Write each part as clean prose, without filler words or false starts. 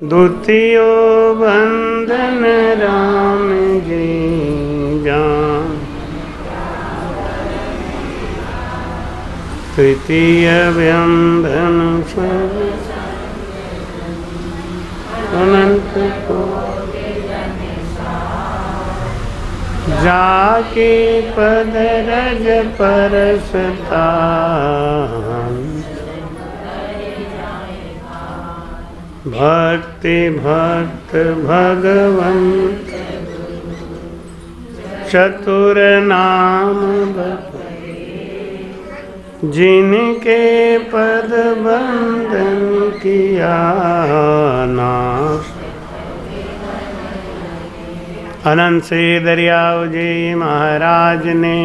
द्वितीयो बंधन राम जी जान, तृतीय बंधन अनंत को जाके पद रज परसतान, भक्ति भक्त भगवंत चतुर नाम जिनके पद बंदन किया नाश। अनंत श्री दरियाव जी महाराज ने,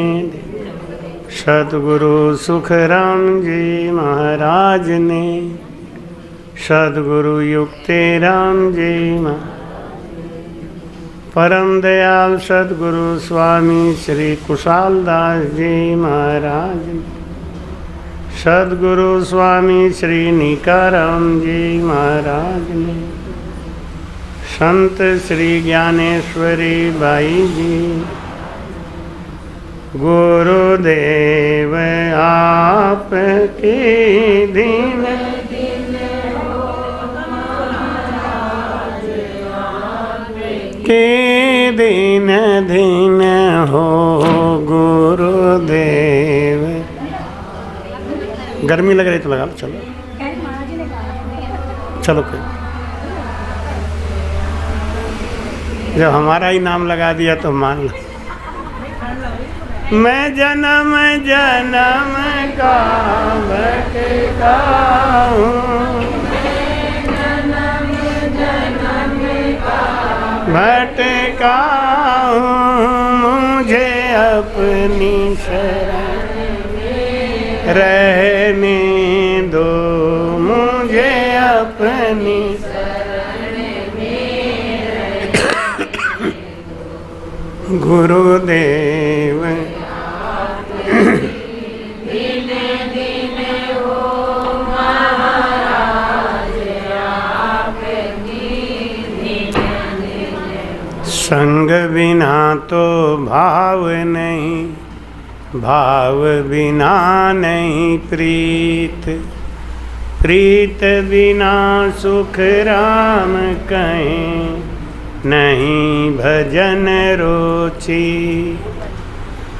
सतगुरु सुखराम जी महाराज ने, सदगुरु युक्तिराम जी परम दयाल सदगुरु स्वामी श्री कुशालदास जी महाराज, सदगुरु स्वामी श्री निकाराम जी महाराज ने, संत श्री ज्ञानेश्वरी बाई जी, गुरुदेव आपके दीन के दिन दिन हो गुरुदेव। गर्मी लग रही तो लगा लो, चलो चलो कोई, जब हमारा ही नाम लगा दिया तो मान लो। मैं जन्म जन्म का भटका हूँ, भटका हूँ, मुझे अपनी शरण रहने दो, मुझे अपनी गुरुदेव। संग बिना तो भाव नहीं, भाव बिना नहीं प्रीत, प्रीत बिना सुख राम कहें नहीं भजन रोची।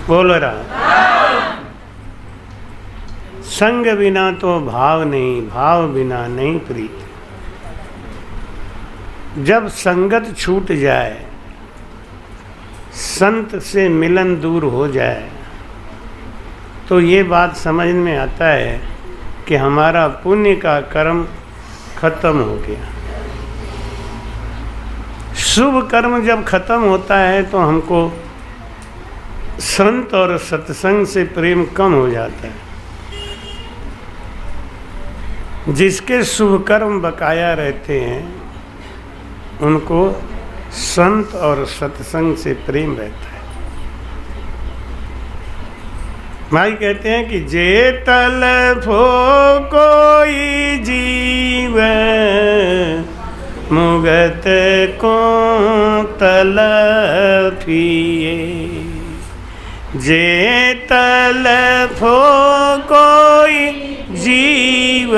बोलो राम। संग बिना तो भाव नहीं, भाव बिना नहीं प्रीत। जब संगत छूट जाए, संत से मिलन दूर हो जाए, तो ये बात समझ में आता है कि हमारा पुण्य का कर्म खत्म हो गया। शुभ कर्म जब खत्म होता है तो हमको संत और सत्संग से प्रेम कम हो जाता है। जिसके शुभ कर्म बकाया रहते हैं उनको संत और सत्संग से प्रेम रहता है। भाई कहते हैं कि जे तलफो कोई जीव, मुगत को तलफिए। जे तलफो कोई जीव,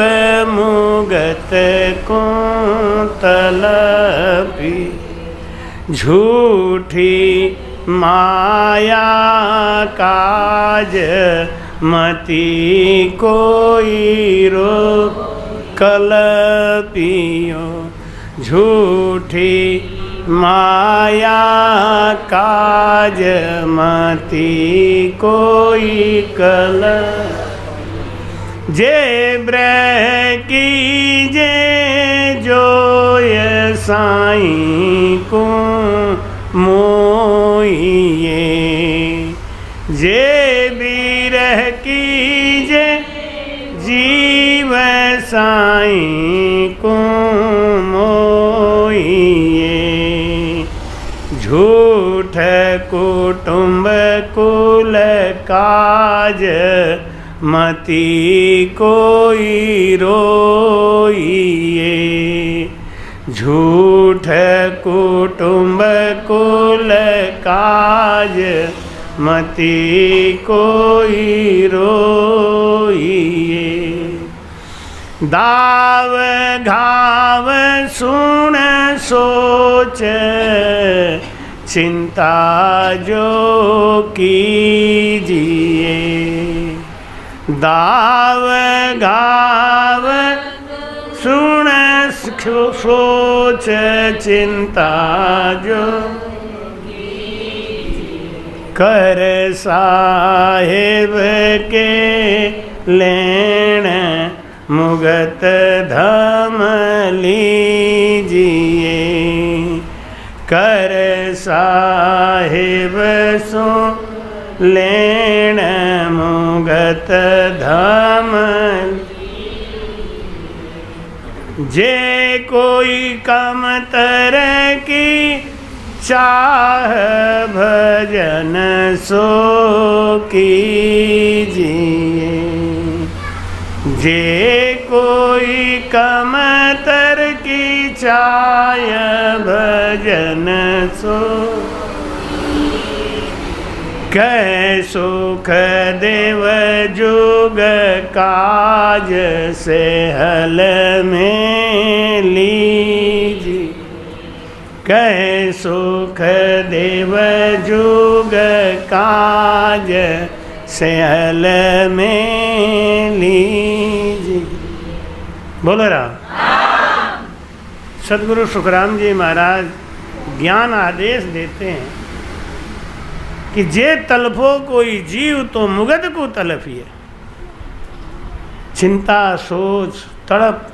मुगत को तलफिए। झूठी माया काज मति कोई रो कलपियो। झूठी माया काज मति कोई कल। जे ब्रह कीजे जोय साईं को मोइए। जे बिरह कीजे जीव साईं को मोइए। झूठ कुटुंब कुल काज मति कोई रोइए। झूठ कुटुंब कुल काज, मति कोई रोइए। दाव घाव सुन सोच, चिंता जो कीजिए। दाव घाव सुन सोच, चिंता जो कर साहेब के लेण, मुगत धम लीजिए। कर साहेब सो लेण, मुगत धम। जे कोई कमतर की चाह, भजन सो कीजिए। जे कोई कमतर की चाह, भजन सो। कै सुख देव जुग काज, से हल में लीजिए। कै सुख देव जुग काज, से हल में लीजिए। बोलो राम। सदगुरु सुखराम जी महाराज ज्ञान आदेश देते हैं कि जे तलफो कोई जीव, तो मुगत को तलफिए। चिंता, सोच, तड़प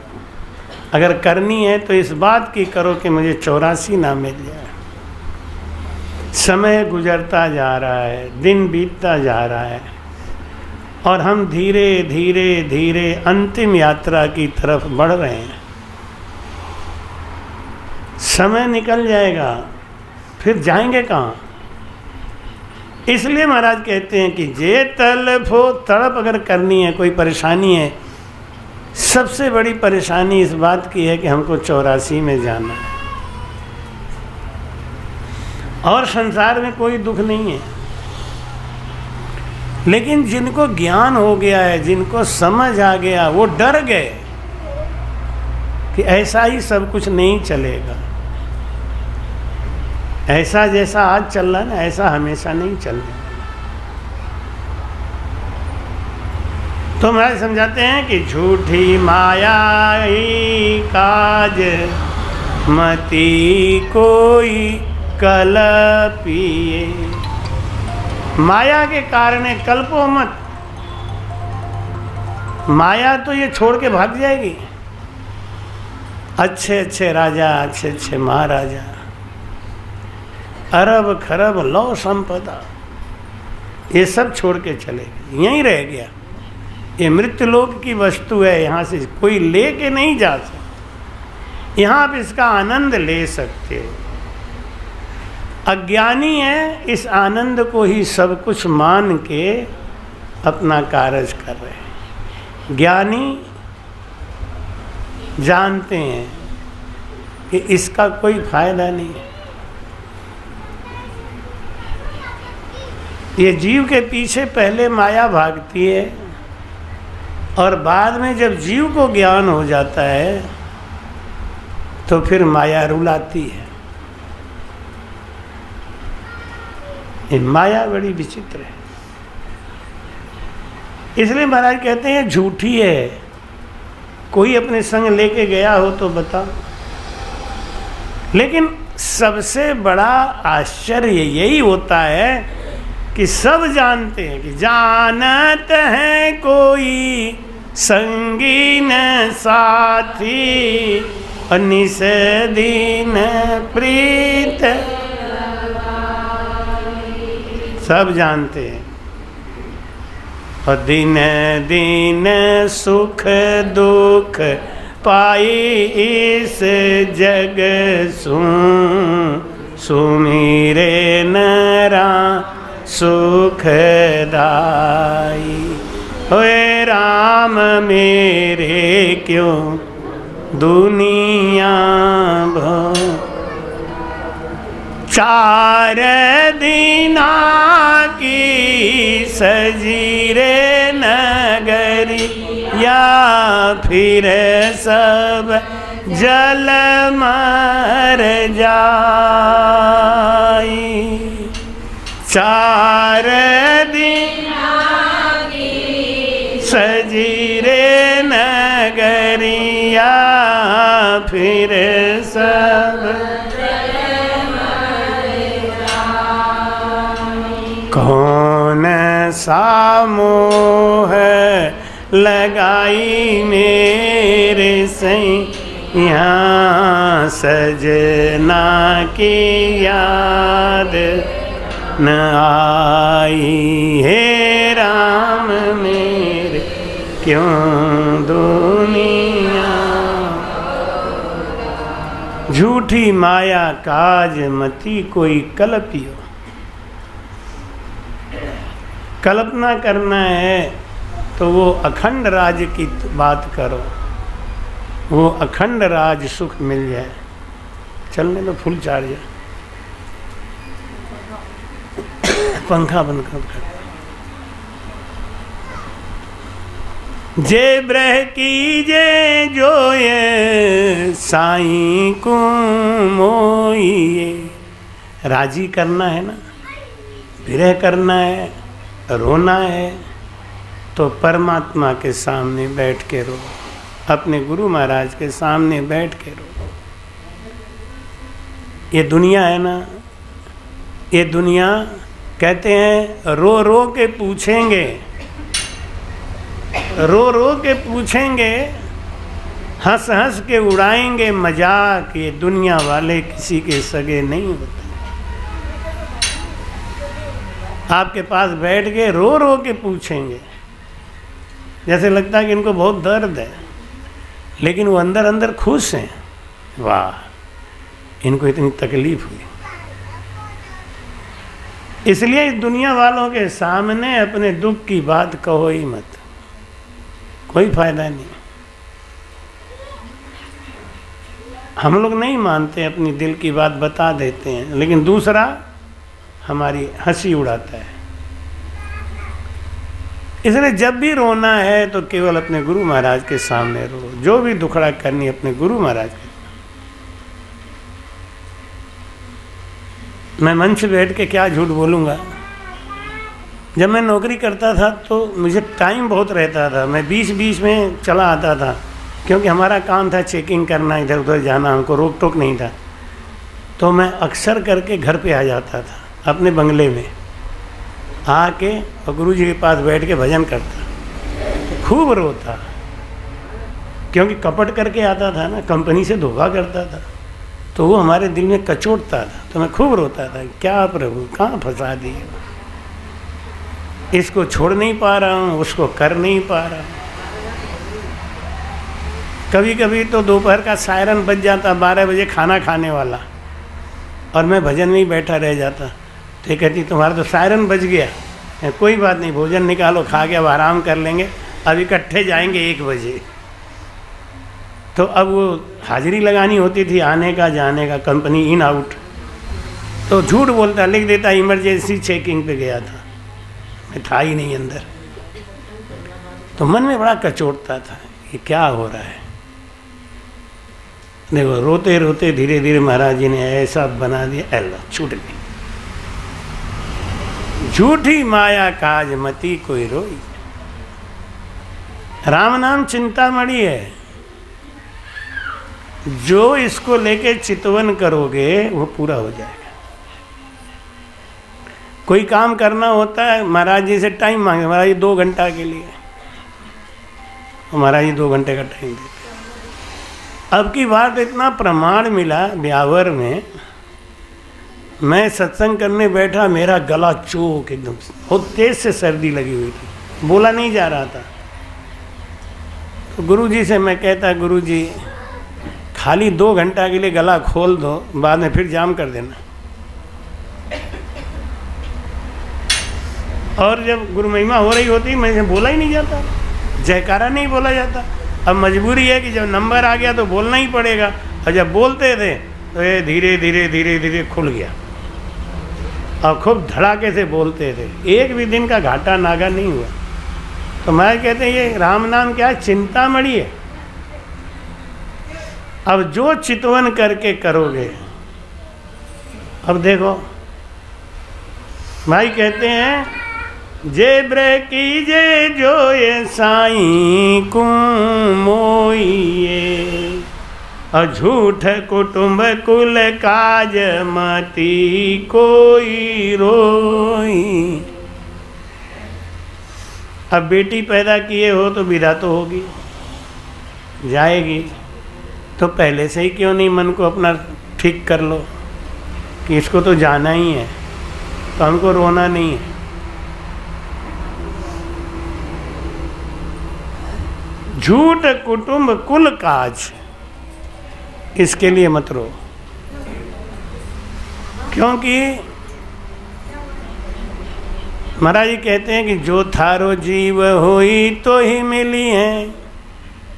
अगर करनी है तो इस बात की करो कि मुझे 84 ना मिल जाए। समय गुजरता जा रहा है, दिन बीतता जा रहा है, और हम धीरे धीरे धीरे अंतिम यात्रा की तरफ बढ़ रहे हैं। समय निकल जाएगा, फिर जाएंगे कहाँ? इसलिए महाराज कहते हैं कि जे तलफो, तड़प अगर करनी है, कोई परेशानी है, सबसे बड़ी परेशानी इस बात की है कि हमको 84 में जाना है। और संसार में कोई दुख नहीं है। लेकिन जिनको ज्ञान हो गया है, जिनको समझ आ गया, वो डर गए कि ऐसा ही सब कुछ नहीं चलेगा। ऐसा जैसा आज चल रहा है ना, ऐसा हमेशा नहीं चलने। तो महाराज समझाते हैं कि झूठी माया ही काज, मति कोई कलपिए। माया के कारण कल्पो मत। माया तो ये छोड़ के भाग जाएगी। अच्छे अच्छे राजा, अच्छे अच्छे महाराजा, अरब खरब लौ संपदा, ये सब छोड़ के चले गए। यहीं रह गया। ये मृत्युलोक की वस्तु है, यहाँ से कोई ले के नहीं जा सकता। यहाँ आप इसका आनंद ले सकते हो। अज्ञानी है, इस आनंद को ही सब कुछ मान के अपना कार्य कर रहे हैं। ज्ञानी जानते हैं कि इसका कोई फायदा नहीं है। ये जीव के पीछे पहले माया भागती है, और बाद में जब जीव को ज्ञान हो जाता है तो फिर माया रुलाती है। ये माया बड़ी विचित्र है। इसलिए महाराज कहते हैं झूठी है। कोई अपने संग लेके गया हो तो बताओ। लेकिन सबसे बड़ा आश्चर्य यही होता है कि सब जानते हैं कि जानत है कोई संगी न साथी, निस दिन प्रीत। सब जानते हैं, और दिन दिन सुख दुख पाई इस जग सुमिरे नरा सुखदाई। होए राम मेरे क्यों दुनिया भो। चार दिना की सजी रे नगरी, या फिर सब जल मर जाई। चार दिना की सजी रे नगरिया, फिर सब कौन सा मोह लगाई मेरे सैया, सजना की याद न आई। हे राम मेरे क्यों दुनिया, झूठी माया काज मती कोई कल्पियो। कल्पना करना है तो वो अखंड राज की बात करो, वो अखंड राज सुख मिल जाए। चलने दो फुल चार्ज, पंखा बंद कर। जे ब्रह की जे जो ये साईं को मोइए। राजी करना है ना, विरह करना है, रोना है, तो परमात्मा के सामने बैठ के रो, अपने गुरु महाराज के सामने बैठ के रो। ये दुनिया है ना, ये दुनिया कहते हैं रो रो के पूछेंगे, रो रो के पूछेंगे, हंस हंस के उड़ाएंगे मजाक। ये दुनिया वाले किसी के सगे नहीं होते। आपके पास बैठ के रो रो के पूछेंगे, जैसे लगता है कि इनको बहुत दर्द है, लेकिन वो अंदर अंदर खुश हैं। वाह, इनको इतनी तकलीफ हुई। इसलिए इस दुनिया वालों के सामने अपने दुख की बात कहो ही मत, कोई फायदा नहीं। हम लोग नहीं मानते, अपनी दिल की बात बता देते हैं, लेकिन दूसरा हमारी हंसी उड़ाता है। इसलिए जब भी रोना है तो केवल अपने गुरु महाराज के सामने रो, जो भी दुखड़ा करनी अपने गुरु महाराज के। मैं मंच बैठ के क्या झूठ बोलूँगा। जब मैं नौकरी करता था तो मुझे टाइम बहुत रहता था, मैं बीच बीच में चला आता था, क्योंकि हमारा काम था चेकिंग करना, इधर उधर जाना, हमको रोक टोक नहीं था। तो मैं अक्सर करके घर पे आ जाता था अपने बंगले में, आके और गुरु जी के पास बैठ के भजन करता, तो खूब रोता, क्योंकि कपट करके आता था ना, कंपनी से धोखा करता था, तो वो हमारे दिल में कचोटता था। तो मैं खूब रोता था, क्या प्रभु कहाँ फंसा दिए, इसको छोड़ नहीं पा रहा हूँ, उसको कर नहीं पा रहा हूँ। कभी कभी तो दोपहर का सायरन बज जाता, 12 बजे खाना खाने वाला, और मैं भजन में ही बैठा रह जाता। तो कहती तुम्हारा तो सायरन बज गया, कोई बात नहीं, भोजन निकालो, खा के अब आराम कर लेंगे, अब इकट्ठे जाएंगे 1 बजे। तो अब वो हाजिरी लगानी होती थी, आने का जाने का, कंपनी इन आउट। तो झूठ बोलता, लिख देता इमरजेंसी चेकिंग पे गया था, मैं था ही नहीं अंदर। तो मन में बड़ा कचोटता था, ये क्या हो रहा है। देखो रोते रोते धीरे धीरे महाराज जी ने ऐसा बना दिया, अल्लाह छूट गई। झूठी माया काज मती कोई रोई। राम नाम चिंतामणि है, जो इसको लेके चितवन करोगे वो पूरा हो जाएगा। कोई काम करना होता है, महाराज जी से टाइम मांगे, महाराज जी 2 घंटा के लिए, महाराज जी 2 घंटे का टाइम देते। अब की बात इतना प्रमाण मिला ब्यावर में, मैं सत्संग करने बैठा, मेरा गला चोक एकदम, बहुत तेज से सर्दी लगी हुई थी, बोला नहीं जा रहा था। तो गुरुजी से मैं कहता, गुरुजी खाली 2 घंटा के लिए गला खोल दो, बाद में फिर जाम कर देना। और जब गुरु महिमा हो रही होती, मैं बोला ही नहीं जाता, जयकारा नहीं बोला जाता, अब मजबूरी है कि जब नंबर आ गया तो बोलना ही पड़ेगा, और जब बोलते थे तो ये धीरे धीरे धीरे धीरे खुल गया और खूब धड़ाके से बोलते थे, एक भी दिन का घाटा नागा नहीं हुआ। तो महाराज कहते हैं ये राम नाम क्या चिंतामणि है। अब जो चितवन करके करोगे, अब देखो भाई कहते हैं जे ब्र की जे जो ये साईं को मोइए, और झूठ कुटुंब कुल काज मती कोई रोई। अब बेटी पैदा किए हो तो विदा तो होगी, जाएगी, तो पहले से ही क्यों नहीं मन को अपना ठीक कर लो कि इसको तो जाना ही है, तो हमको रोना नहीं है। झूठ कुटुंब कुल काज, इसके लिए मत रो, क्योंकि महाराज जी कहते हैं कि जो थारो जीव होई तो ही मिली है,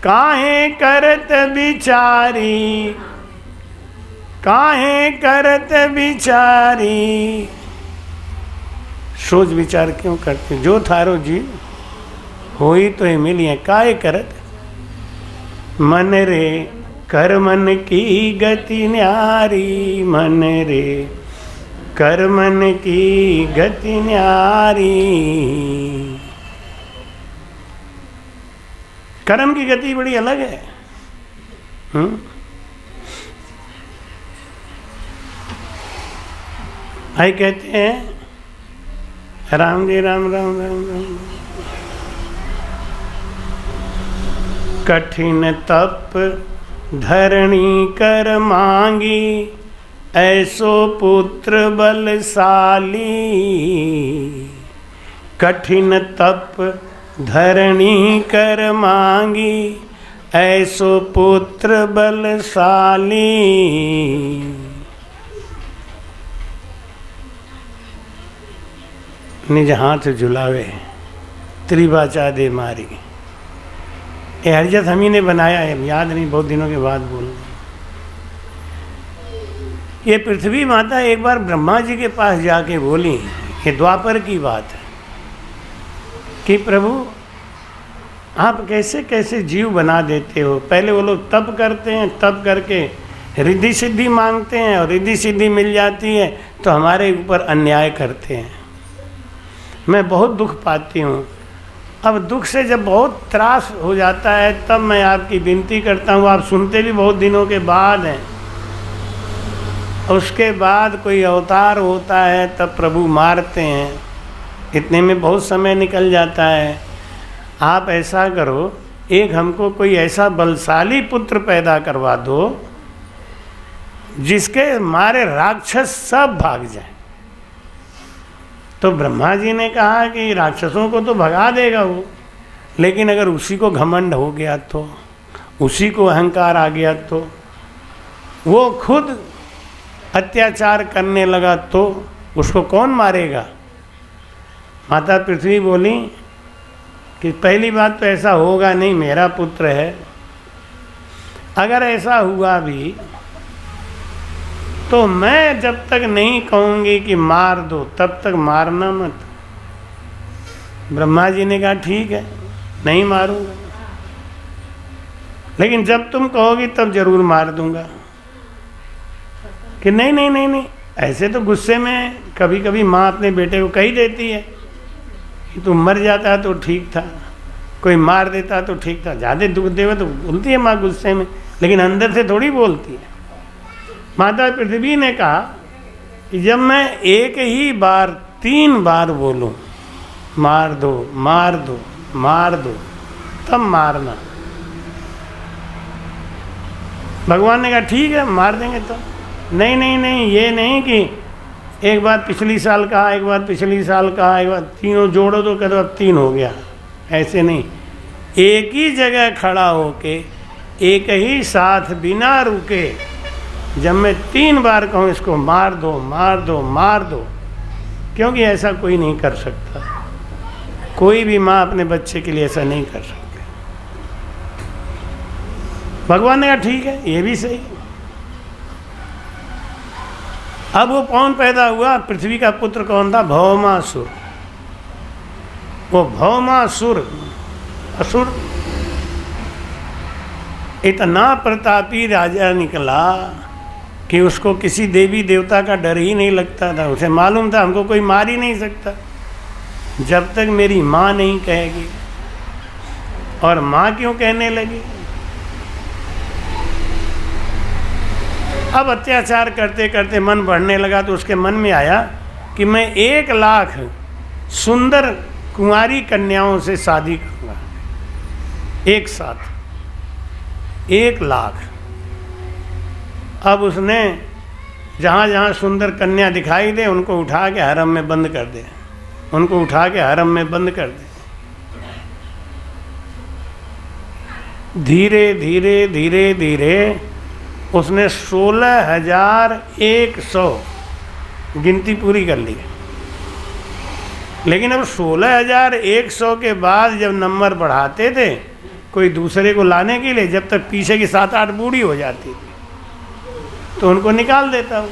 काहे करत बिचारी, काहे करत बिचारी। सोच विचार क्यों करते, जो थारो जीव होई तो ही मिली है, काहे करत। मन रे कर मन की गति न्यारी, मन रे कर मन की गति न्यारी। कर्म की गति बड़ी अलग है। भाई कहते हैं राम जी राम राम राम राम। कठिन तप धरणी कर मांगी, ऐसो पुत्र बलशाली। कठिन तप धरणी कर मांगी, ऐसो पुत्र बलशाली। निज हाथ झुलावे त्रिवाचा दे मारी। ये हरजत हम ही ने बनाया है, याद नहीं, बहुत दिनों के बाद बोलूँ। ये पृथ्वी माता एक बार ब्रह्मा जी के पास जाके बोली, ये द्वापर की बात है, कि प्रभु आप कैसे कैसे जीव बना देते हो। पहले वो लोग तप करते हैं, तप करके रिद्धि सिद्धि मांगते हैं, और रिद्धि सिद्धि मिल जाती है तो हमारे ऊपर अन्याय करते हैं। मैं बहुत दुख पाती हूँ। अब दुख से जब बहुत त्रास हो जाता है तब मैं आपकी विनती करता हूँ, आप सुनते भी बहुत दिनों के बाद हैं। उसके बाद कोई अवतार होता है तब प्रभु मारते हैं, इतने में बहुत समय निकल जाता है। आप ऐसा करो, एक हमको कोई ऐसा बलशाली पुत्र पैदा करवा दो जिसके मारे राक्षस सब भाग जाए। तो ब्रह्मा जी ने कहा कि राक्षसों को तो भगा देगा वो, लेकिन अगर उसी को घमंड हो गया तो, उसी को अहंकार आ गया तो, वो खुद अत्याचार करने लगा तो उसको कौन मारेगा। माता पृथ्वी बोली कि पहली बात तो ऐसा होगा नहीं, मेरा पुत्र है। अगर ऐसा हुआ भी तो मैं जब तक नहीं कहूँगी कि मार दो तब तक मारना मत। ब्रह्मा जी ने कहा ठीक है, नहीं मारूंगा, लेकिन जब तुम कहोगी तब जरूर मार दूंगा। कि नहीं नहीं नहीं नहीं, ऐसे तो गुस्से में कभी कभी माँ अपने बेटे को कही देती है कि तुम मर जाता तो ठीक था, कोई मार देता तो ठीक था। ज़्यादा दुख देवे तो बोलती है माँ गुस्से में, लेकिन अंदर से थोड़ी बोलती है। माता पृथ्वी ने कहा कि जब मैं एक ही बार 3 बार बोलूं मार दो मार दो मार दो, तब मारना। भगवान ने कहा ठीक है मार देंगे। तो नहीं नहीं नहीं, ये नहीं कि एक बार पिछली साल कहा, एक बार पिछली साल कहा, एक बार तीनों जोड़ो तो कहते अब 3 हो गया। ऐसे नहीं, एक ही जगह खड़ा होके एक ही साथ बिना रुके जब मैं 3 बार कहूँ इसको मार दो मार दो मार दो, क्योंकि ऐसा कोई नहीं कर सकता। कोई भी माँ अपने बच्चे के लिए ऐसा नहीं कर सकती। भगवान ने कहा ठीक है, ये भी सही है। अब वो कौन पैदा हुआ? पृथ्वी का पुत्र कौन था? भौमासुर। वो भौमासुर असुर इतना प्रतापी राजा निकला कि उसको किसी देवी देवता का डर ही नहीं लगता था। उसे मालूम था हमको कोई मार ही नहीं सकता जब तक मेरी माँ नहीं कहेगी। और माँ क्यों कहने लगी? अब अत्याचार करते करते मन बढ़ने लगा तो उसके मन में आया कि मैं 1 लाख सुंदर कुंवारी कन्याओं से शादी करूँगा एक साथ, 1 लाख। अब उसने जहाँ जहाँ सुंदर कन्या दिखाई दे उनको उठा के हरम में बंद कर दे, उनको उठा के हरम में बंद कर दे। धीरे धीरे धीरे धीरे उसने 16,100 गिनती पूरी कर ली। लेकिन अब 16,100 के बाद जब नंबर बढ़ाते थे कोई दूसरे को लाने के लिए, जब तक पीछे की 7-8 बूढ़ी हो जाती थी तो उनको निकाल देता वो।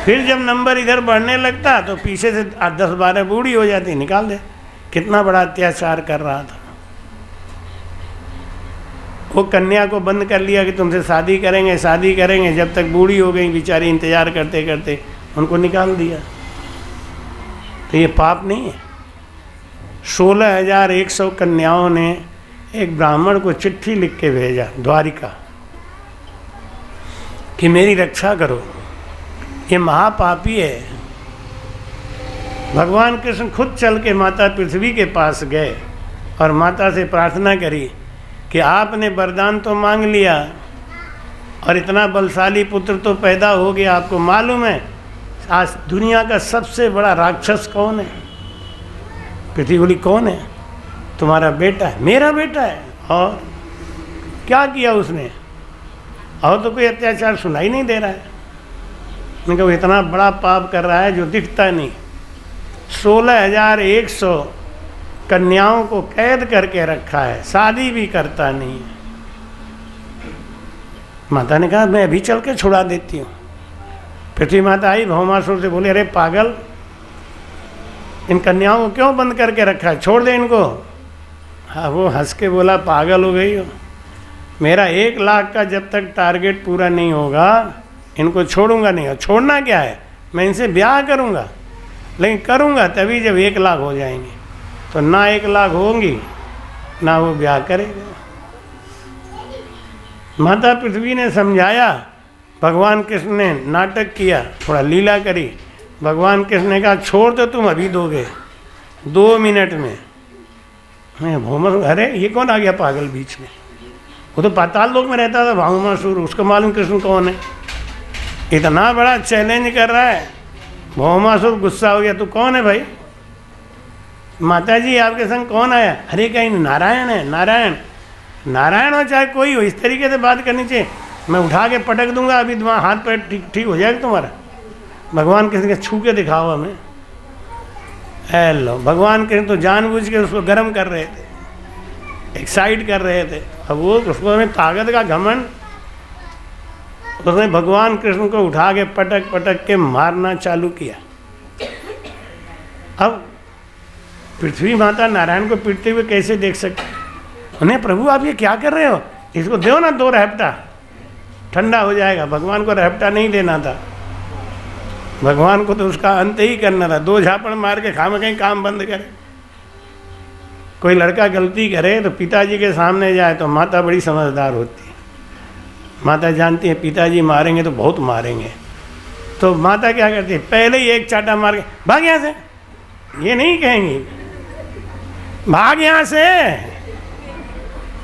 फिर जब नंबर इधर बढ़ने लगता तो पीछे से 10-12 बूढ़ी हो जाती, निकाल दे। कितना बड़ा अत्याचार कर रहा था। वो कन्या को बंद कर लिया कि तुमसे शादी करेंगे शादी करेंगे, जब तक बूढ़ी हो गई बेचारी इंतजार करते करते उनको निकाल दिया। तो ये पाप नहीं है? 16,100 कन्याओं ने एक ब्राह्मण को चिट्ठी लिख के भेजा द्वारिका कि मेरी रक्षा करो, ये महापापी है। भगवान कृष्ण खुद चल के माता पृथ्वी के पास गए और माता से प्रार्थना करी कि आपने वरदान तो मांग लिया और इतना बलशाली पुत्र तो पैदा हो गया। आपको मालूम है आज दुनिया का सबसे बड़ा राक्षस कौन है? पृथ्वी बोली कौन है? तुम्हारा बेटा है। मेरा बेटा है? और क्या किया उसने? और तो कोई अत्याचार सुनाई नहीं दे रहा है। मैंने कहा वो इतना बड़ा पाप कर रहा है जो दिखता नहीं। 16,100 कन्याओं को कैद करके रखा है, शादी भी करता नहीं है। माता ने कहा मैं अभी चल के छुड़ा देती हूँ। पृथ्वी माता आई, भौमासुर से बोले अरे पागल, इन कन्याओं को क्यों बंद करके रखा है, छोड़ दे इनको। हाँ, वो हंस के बोला पागल हो गई हो, मेरा 1 लाख का जब तक टारगेट पूरा नहीं होगा इनको छोड़ूंगा नहीं। छोड़ना क्या है, मैं इनसे ब्याह करूंगा, लेकिन करूंगा तभी जब 1 लाख हो जाएंगे। तो ना 1 लाख होंगी ना वो ब्याह करेगा। माता पृथ्वी ने समझाया, भगवान कृष्ण ने नाटक किया, थोड़ा लीला करी। भगवान कृष्ण ने कहा छोड़ तो तुम अभी दोगे 2 मिनट में। मैं भौमासुर, अरे ये कौन आ गया पागल बीच में? वो तो पाताल लोक में रहता था भौमासुर, उसको मालूम कृष्ण कौन है। इतना बड़ा चैलेंज कर रहा है। भौमासुर गुस्सा हो गया, तू कौन है भाई? माता जी आपके संग कौन आया? अरे कहीं नारायण है। नारायण नारायण हो चाहे कोई हो, इस तरीके से बात करनी चाहिए। मैं उठा के पटक दूंगा, अभी तुम्हारा हाथ पैर ठीक हो जाएगा तुम्हारा। भगवान कृष्ण के छू के दिखाओ हमें। हेलो, भगवान कृष्ण तो जानबूझ के उसको गर्म कर रहे थे, एक्साइट कर रहे थे। अब वो उसको में ताकत का घमंड, उसने भगवान कृष्ण को उठा के पटक पटक के मारना चालू किया। अब पृथ्वी माता नारायण को पीटते हुए कैसे देख सकते? उन्हें प्रभु आप ये क्या कर रहे हो, इसको दो ना 2 रहपटा, ठंडा हो जाएगा। भगवान को रहपटा नहीं देना था, भगवान को तो उसका अंत ही करना था। 2 झापड़ मार के खाम कहीं काम बंद करे। कोई लड़का गलती करे तो पिताजी के सामने जाए तो माता बड़ी समझदार होती है। माता जानती है पिताजी मारेंगे तो बहुत मारेंगे, तो माता क्या करती है, पहले ही 1 चाटा मार के भाग यहाँ से। ये नहीं कहेंगी भाग यहाँ से,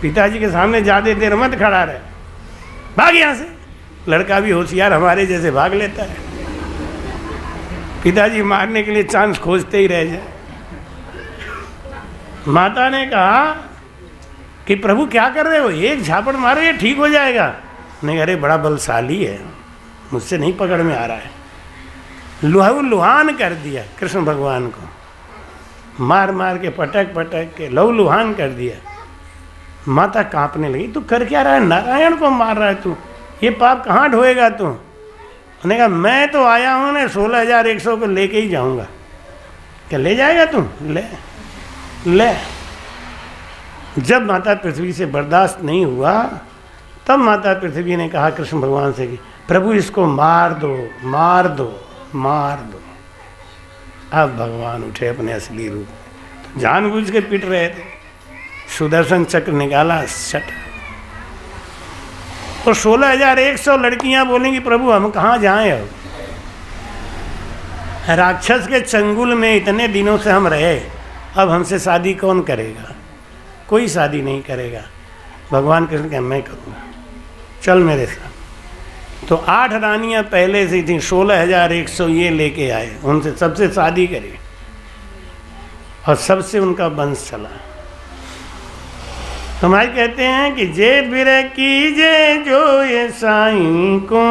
पिताजी के सामने ज़्यादा देर मत खड़ा रहे, भाग यहाँ से। लड़का भी होशियार हमारे जैसे भाग लेता है, पिताजी मारने के लिए चांस खोजते ही रह जाए। माता ने कहा कि प्रभु क्या कर रहे हो, 1 झापड़ मारो ये ठीक हो जाएगा। नहीं, अरे बड़ा बलशाली है, मुझसे नहीं पकड़ में आ रहा है। लुहाऊ लुहान कर दिया कृष्ण भगवान को, मार मार के पटक पटक के लहू लुहान कर दिया। माता कांपने लगी, तू कर क्या रहा है? नारायण को मार रहा है तू, ये पाप कहाँ ढोएगा तू? उन्होंने कहा मैं तो आया हूँ ना 16,100 को लेके ही जाऊँगा। क्या ले जाएगा तू? ले ले। जब माता पृथ्वी से बर्दाश्त नहीं हुआ तब माता पृथ्वी ने कहा कृष्ण भगवान से कि प्रभु इसको मार दो मार दो मार दो। अब भगवान उठे अपने असली रूप में, जानबूझ के पिट रहे थे, सुदर्शन चक्र निकाला, शट। तो 16,100 लड़कियां बोलेंगी प्रभु हम कहाँ जाएं? अब राक्षस के चंगुल में इतने दिनों से हम रहे, अब हमसे शादी कौन करेगा? कोई शादी नहीं करेगा। भगवान कृष्ण कहे मैं करूँगा, चल मेरे साथ। तो 8 रानियां पहले से थी, 16,100 ये लेके आए, उनसे सबसे शादी करी और सबसे उनका वंश चला। हमारे कहते हैं कि जे बिर कीजे जो ये साईं को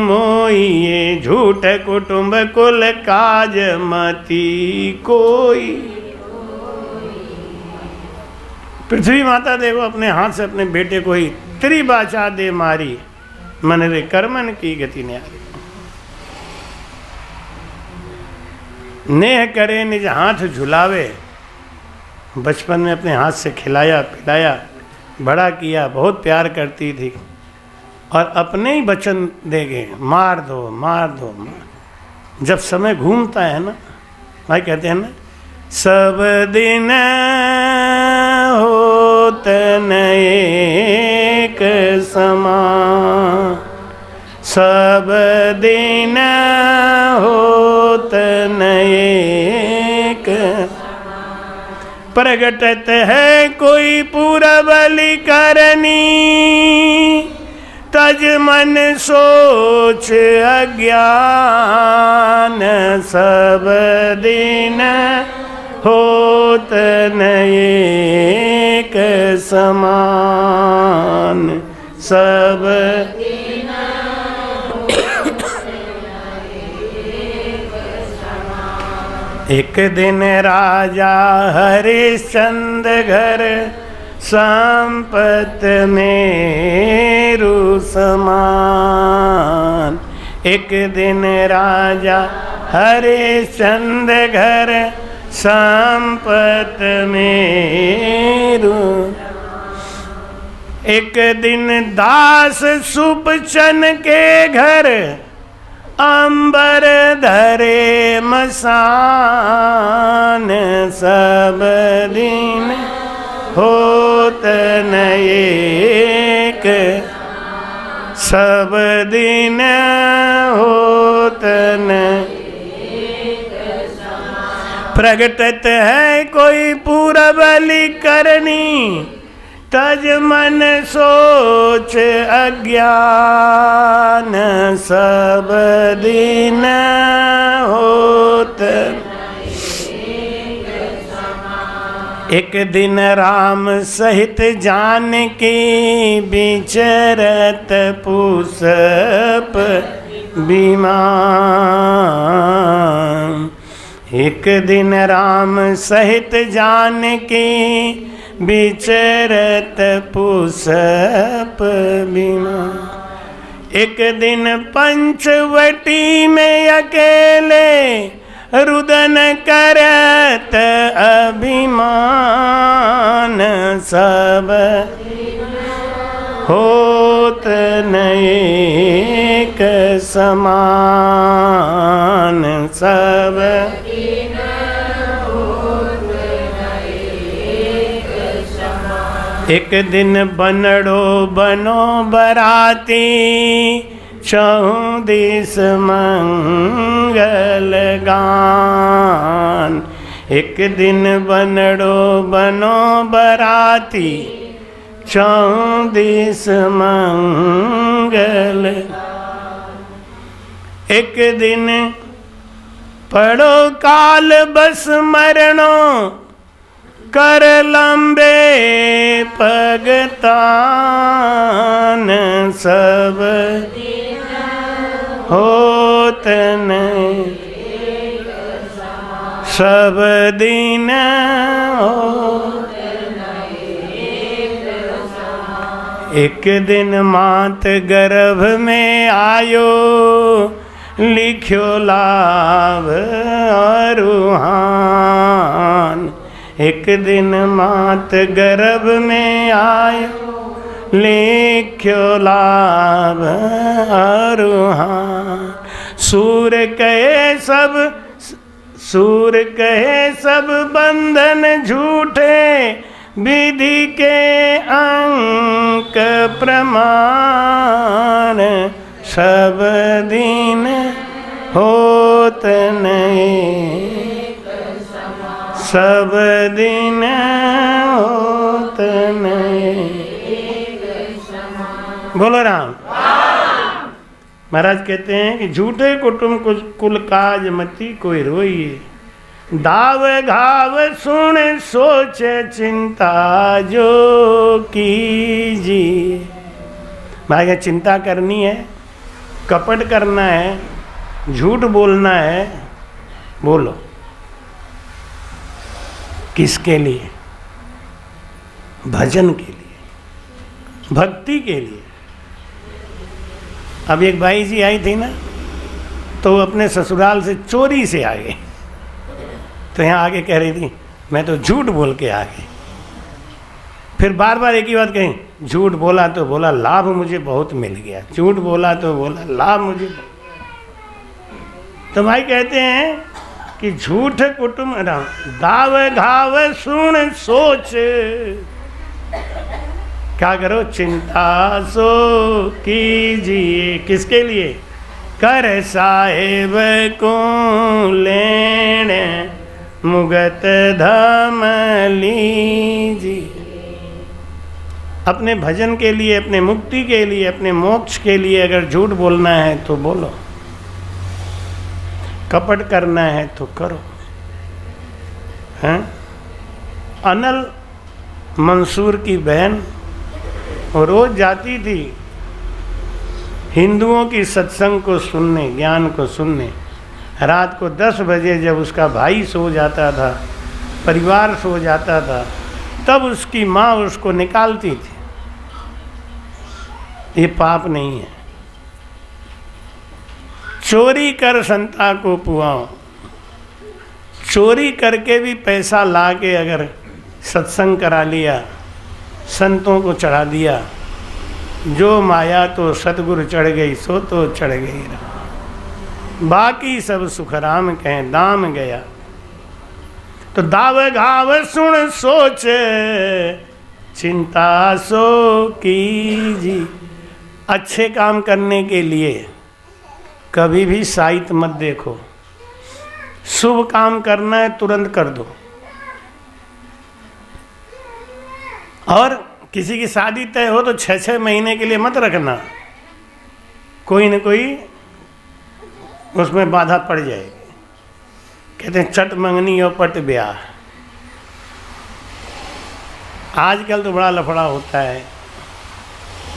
मोइए, झूठ कुटुंब कुल काज मती कोई। पृथ्वी माता देखो अपने हाथ से अपने बेटे को ही त्रिबाचा दे मारी, मन रे कर्मन की गति न्यारी। नेह करे निज हाथ झुलावे, बचपन में अपने हाथ से खिलाया पिलाया बड़ा किया, बहुत प्यार करती थी और अपने ही वचन दे गए मार दो मार दो मार। जब समय घूमता है ना, भाई कहते हैं ना, सब दिन होत न एक समान, सब दिन होत न एक, प्रगटत है कोई पूरा बलि करनी, तज मन सोच अज्ञान, सब दिन होत न एक समान, सब एक दिन राजा हरिश्चंद्र घर, संपत मेरु समान। एक दिन राजा हरिश्चंद्र घर, संपत मेरु। एक दिन दास सुपचन के घर, अंबर धरे मसान, सब दिन होत न एक, सब दिन होत न। प्रगटत है कोई पूरा बलि करनी, तज मन सोच अज्ञान, सब दिन होत। एक दिन राम सहित जानकी, विचरत पुष्प विमान। एक दिन राम सहित जानकी, विचरत पुष्प विमान। एक दिन पंचवटी में अकेले, रुदन करत अभिमान, सब होत न एक समान, सब एक दिन बनड़ो बनो बराती, चहुं दिस मंगल गान। एक दिन बनड़ो बनो बराती, चहुं दिस मंगल। एक दिन पढ़ो काल बस मरणो, कर लंबे पगतान, सब होत न। सब दिन होत न एक एक दिन मात गर्भ में आयो, लिख्यो लाभ अरुहान। एक दिन मात गर्भ में आयो, लिख्यो लाभ अरुहान। सूर कहे सब बंधन झूठे, विधि के अंक प्रमाण। सब दिन होत नहीं, सब दिन होत नहीं। बोलो राम। महाराज कहते हैं कि झूठे कुटुंब कुल काज मती कोई रोइए, दाव घाव सुन सोच चिंता जो कीजिए। भाई चिंता करनी है, कपट करना है, झूठ बोलना है, बोलो। किसके लिए? भजन के लिए, भक्ति के लिए। अब एक भाई जी आई थी ना, तो वो अपने ससुराल से चोरी से आ गए, तो यहाँ आके कह रही थी मैं तो झूठ बोल के आ गई। फिर बार बार एक ही बात कही, झूठ बोला तो बोला लाभ मुझे बहुत मिल गया, झूठ बोला तो बोला लाभ मुझे। तो भाई कहते हैं कि झूठ कुटुंब दाव घाव सुन सोच, क्या करो? चिंता सो कीजिए। किसके लिए? कर साहेब को लेने मुगत धाम लीजिए। अपने भजन के लिए, अपने मुक्ति के लिए, अपने मोक्ष के लिए अगर झूठ बोलना है तो बोलो, कपट करना है तो करो। हैं? अनल मंसूर की बहन वो रोज जाती थी हिंदुओं की सत्संग को सुनने, ज्ञान को सुनने। रात को 10 बजे जब उसका भाई सो जाता था, परिवार सो जाता था, तब उसकी माँ उसको निकालती थी। ये पाप नहीं है। चोरी कर संता को पुआओ। चोरी करके भी पैसा ला के अगर सत्संग करा लिया, संतों को चढ़ा दिया, जो माया तो सतगुरु चढ़ गई सो तो चढ़ गई, बाकी सब सुखराम कहें दाम गया। तो दाव घाव सुन सोच चिंता सो कीजी। अच्छे काम करने के लिए कभी भी साइत मत देखो। शुभ काम करना है तुरंत कर दो। और किसी की शादी तय हो तो 6-6 महीने के लिए मत रखना, कोई न कोई उसमें बाधा पड़ जाएगी। कहते हैं चट मंगनी और पट ब्याह। आजकल तो बड़ा लफड़ा होता है,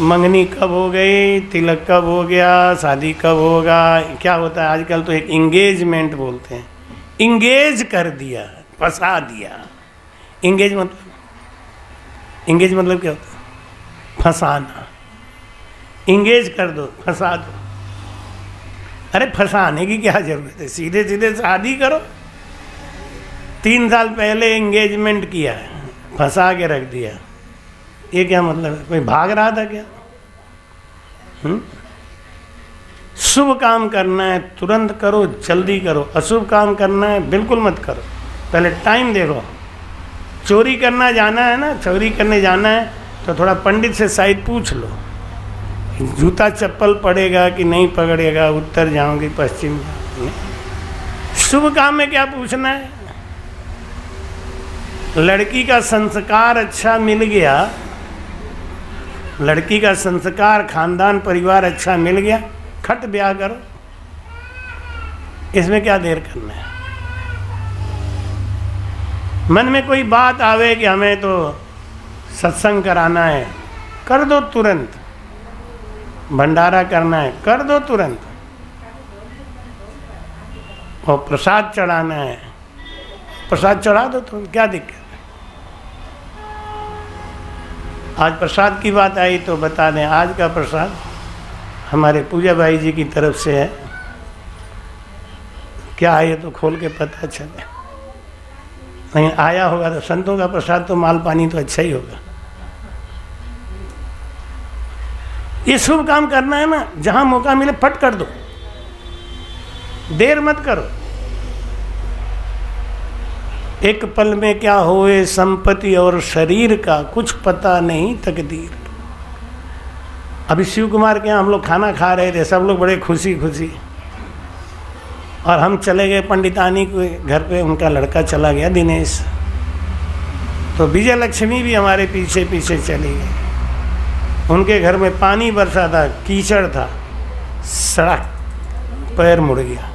मंगनी कब हो गई, तिलक कब हो गया, शादी कब होगा। क्या होता है आजकल तो एक इंगेजमेंट बोलते हैं, इंगेज कर दिया, फंसा दिया। इंगेज मतलब क्या होता है? फंसाना। इंगेज कर दो, फंसा दो। अरे फंसाने की क्या जरूरत है, सीधे सीधे शादी करो। 3 साल पहले एंगेजमेंट किया है, फंसा के रख दिया, ये क्या मतलब है? कोई भाग रहा था क्या? शुभ काम करना है तुरंत करो, जल्दी करो। अशुभ काम करना है बिल्कुल मत करो, पहले टाइम देखो। चोरी करना जाना है ना, चोरी करने जाना है तो थोड़ा पंडित से शायद पूछ लो, जूता चप्पल पड़ेगा कि नहीं पकड़ेगा, उत्तर जाओगे पश्चिम जाओगे। शुभ काम में क्या पूछना है? लड़की का संस्कार अच्छा मिल गया, लड़की का संस्कार खानदान परिवार अच्छा मिल गया, खट ब्याह करो। इसमें क्या देर करना है? मन में कोई बात आवे कि हमें तो सत्संग कराना है, कर दो तुरंत। भंडारा करना है, कर दो तुरंत। और प्रसाद चढ़ाना है, प्रसाद चढ़ा दो तुरंत, क्या दिक्कत है? आज प्रसाद की बात आई तो बता दें, आज का प्रसाद हमारे पूजा भाई जी की तरफ से है। क्या है ये तो खोल के पता चले, नहीं आया होगा तो संतों का प्रसाद तो माल पानी तो अच्छा ही होगा। ये शुभ काम करना है ना, जहां मौका मिले फट कर दो, देर मत करो। एक पल में क्या होए संपत्ति और शरीर का, कुछ पता नहीं तकदीर। अभी शिव कुमार के यहाँ हम लोग खाना खा रहे थे, सब लोग बड़े खुशी खुशी, और हम चले गए पंडितानी के घर पे, उनका लड़का चला गया दिनेश, तो विजय लक्ष्मी भी हमारे पीछे पीछे चली गई। उनके घर में पानी बरसा था, कीचड़ था, सड़क, पैर मुड़ गया।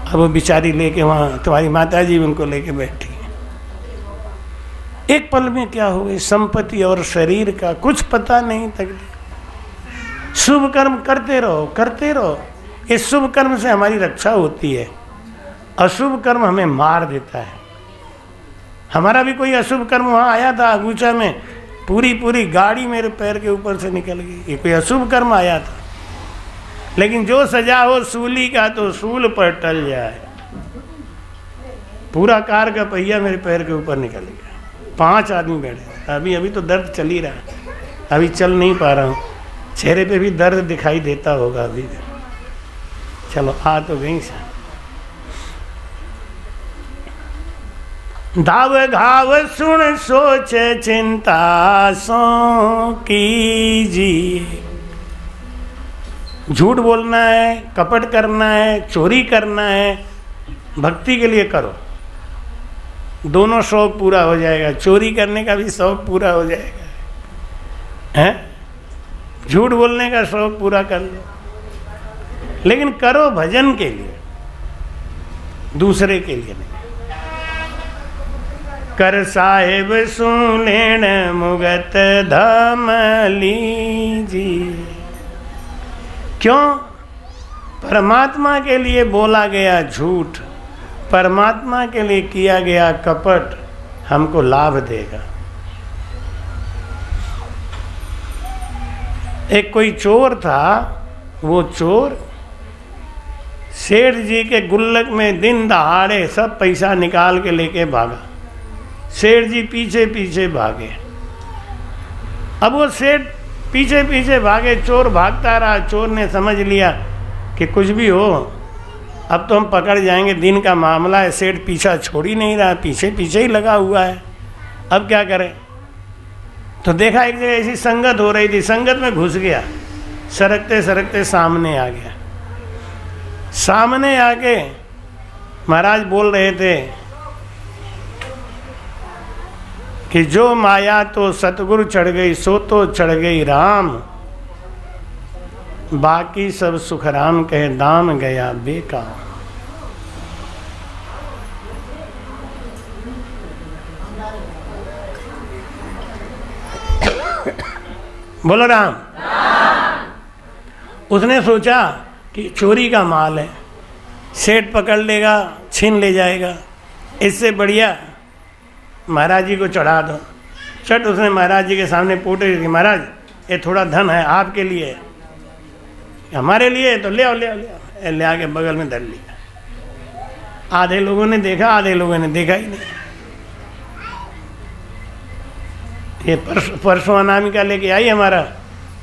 अब वो बेचारी लेके वहाँ तुम्हारी माता जी उनको लेके बैठी। एक पल में क्या हुए संपत्ति और शरीर का, कुछ पता नहीं तकदीर। शुभ कर्म करते रहो, करते रहो। इस शुभ कर्म से हमारी रक्षा होती है, अशुभ कर्म हमें मार देता है। हमारा भी कोई अशुभ कर्म वहाँ आया था अगूचा में, पूरी गाड़ी मेरे पैर के ऊपर से निकल गई। ये कोई अशुभ कर्म आया था, लेकिन जो सजा हो सूली का तो सूल पर टल जाए। पूरा कार का पहिया मेरे पैर के ऊपर निकल गया। 5 आदमी बैठे, अभी तो दर्द चल ही रहा है, अभी चल नहीं पा रहा हूँ, चेहरे पे भी दर्द दिखाई देता होगा अभी। चलो आ तो गई सा। धाव घाव सुन सोच चिंता सो कीजिए। झूठ बोलना है, कपट करना है, चोरी करना है, भक्ति के लिए करो, दोनों शौक पूरा हो जाएगा। चोरी करने का भी शौक पूरा हो जाएगा, हैं? झूठ बोलने का शौक पूरा कर लो, लेकिन करो भजन के लिए, दूसरे के लिए नहीं। कर साहेब सुलेण मुगत धाम लीजिए। क्यों? परमात्मा के लिए बोला गया झूठ, परमात्मा के लिए किया गया कपट हमको लाभ देगा। एक कोई चोर था, वो चोर सेठ जी के गुल्लक में दिन दहाड़े सब पैसा निकाल के लेके भागा। सेठ जी पीछे पीछे भागे। अब वो सेठ पीछे पीछे भागे, चोर भागता रहा। चोर ने समझ लिया कि कुछ भी हो अब तो हम पकड़ जाएंगे, दिन का मामला है, सेठ पीछा छोड़ ही नहीं रहा, पीछे पीछे ही लगा हुआ है, अब क्या करें। तो देखा एक जगह ऐसी संगत हो रही थी, संगत में घुस गया, सरकते सरकते सामने आ गया। सामने आके महाराज बोल रहे थे कि जो माया तो सतगुरु चढ़ गई सो तो चढ़ गई राम, बाकी सब सुख राम कहे दाम गया बेकार। बोलो राम। उसने सोचा कि चोरी का माल है, सेठ पकड़ लेगा, छीन ले जाएगा, इससे बढ़िया महाराज जी को चढ़ा दो। चट उसने महाराज जी के सामने पोटे कि महाराज ये थोड़ा धन है आपके लिए, हमारे लिए तो ले आओ ले आओ ले आओ। ले आके बगल में धर लिया। आधे लोगों ने देखा, आधे लोगों ने देखा ही नहीं। ये परसों अनामिका लेके आई हमारा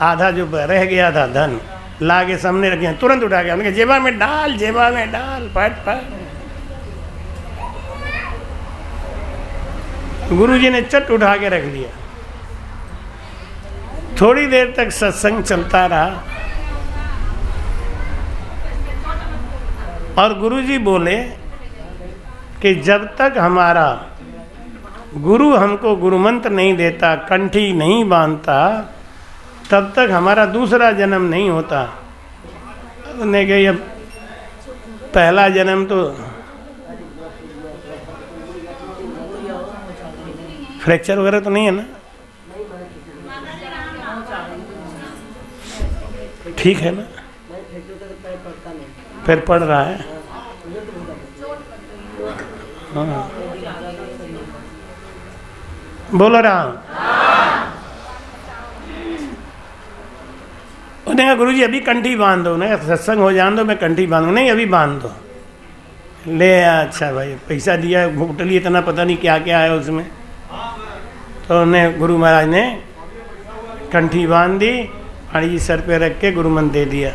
आधा जो रह गया था धन, ला के सामने रखे, तुरंत उठा के हमने जेबा में डाल, जेबा में डाल, फट फट। गुरुजी ने चट उठा के रख लिया। थोड़ी देर तक सत्संग चलता रहा और गुरुजी बोले कि जब तक हमारा गुरु हमको गुरुमंत्र नहीं देता, कंठी नहीं बांधता, तब तक हमारा दूसरा जन्म नहीं होता। उन्होंने कहा अब पहला जन्म तो फ्रैक्चर वगैरह तो नहीं है ना, ठीक है ना, फिर पड़ रहा है। हाँ बोलो राम। उसने कहा गुरुजी अभी कंठी बांध दो। ना सत्संग हो जान दो, मैं कंठी बांधूँ। नहीं अभी बांध दो। ले अच्छा भाई, पैसा दिया, होटल इतना पता नहीं क्या क्या है उसमें। तो उन्हें गुरु महाराज ने कंठी बांध दी, पानी जी सर पे रख के गुरु मन दे दिया।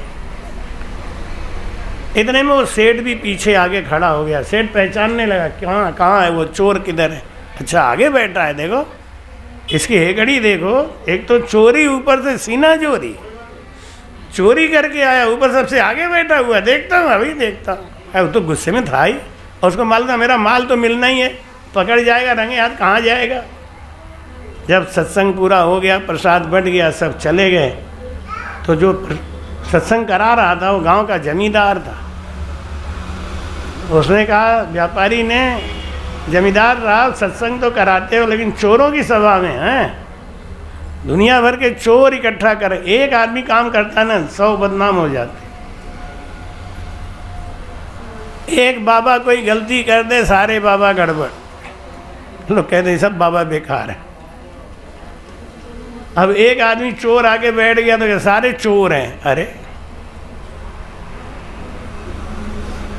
इतने में वो सेठ भी पीछे आगे खड़ा हो गया। सेठ पहचानने लगा, कहाँ है वो, चोर किधर है? अच्छा आगे बैठा है, देखो इसकी हेकड़ी देखो, एक तो चोरी, ऊपर से सीना चोरी करके आया, ऊपर सबसे आगे बैठा हुआ। देखता हूँ अभी देखता हूँ। वो तो गुस्से में था ही, और उसको मालूम था मेरा माल तो मिलना ही है, पकड़ जाएगा रंगे हाथ, कहाँ जाएगा। जब सत्संग पूरा हो गया, प्रसाद बंट गया, सब चले गए, तो जो सत्संग करा रहा था वो गांव का जमींदार था। उसने कहा, व्यापारी ने, जमींदार रहा, सत्संग तो कराते हो लेकिन चोरों की सभा में हैं, दुनिया भर के चोर इकट्ठा कर, एक आदमी काम करता ना 100 बदनाम हो जाते। एक बाबा कोई गलती कर दे, सारे बाबा गड़बड़, लोग कहते सब बाबा बेकार है। अब एक आदमी चोर आके बैठ गया तो सारे चोर हैं। अरे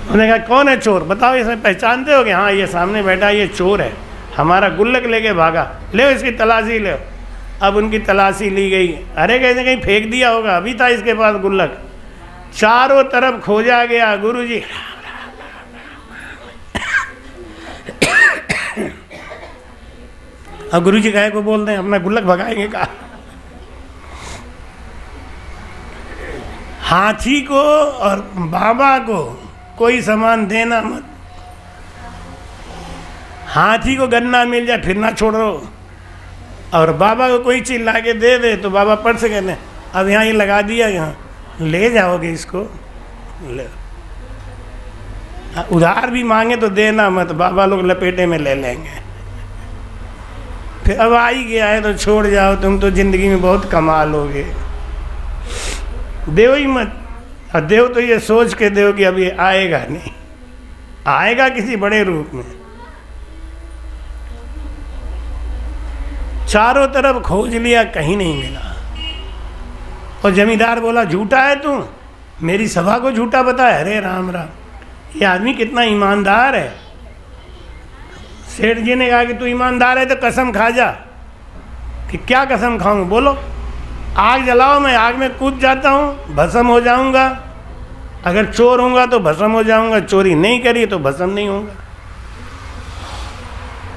उन्होंने कहा कौन है चोर, बताओ, इसे पहचानते हो? कि हाँ ये सामने बैठा ये चोर है, हमारा गुल्लक लेके भागा, ले इसकी तलाशी ले। अब उनकी तलाशी ली गई। अरे कहते कहीं फेंक दिया होगा, अभी था इसके पास गुल्लक। चारों तरफ खोजा गया। गुरुजी अब गुरुजी काहे को बोलते हैं, अपना गुल्लक भगाएंगे का? हाथी को और बाबा को कोई सामान देना मत। हाथी को गन्ना मिल जाए फिर ना छोड़ो, और बाबा को कोई चीज ला के दे दे तो बाबा पढ़ से कहते हैं अब यहाँ ये लगा दिया, यहाँ ले जाओगे इसको, ले। उधार भी मांगे तो देना मत, बाबा लोग लपेटे में ले लेंगे। फिर अब आ ही गया है तो छोड़ जाओ, तुम तो जिंदगी में बहुत कमा लोगे, देव ही मत। और देव तो ये सोच के देव कि अब ये आएगा नहीं, आएगा किसी बड़े रूप में। चारों तरफ खोज लिया, कहीं नहीं मिला। और जमींदार बोला झूठा है तू, मेरी सभा को झूठा बताया? अरे राम राम, ये आदमी कितना ईमानदार है। सेठ जी ने कहा कि तू ईमानदार है तो कसम खा जा। कि क्या कसम खाऊं? बोलो। आग जलाओ, मैं आग में कूद जाता हूँ, भस्म हो जाऊंगा। अगर चोर होऊंगा तो भस्म हो जाऊंगा, चोरी नहीं करी तो भस्म नहीं होऊंगा।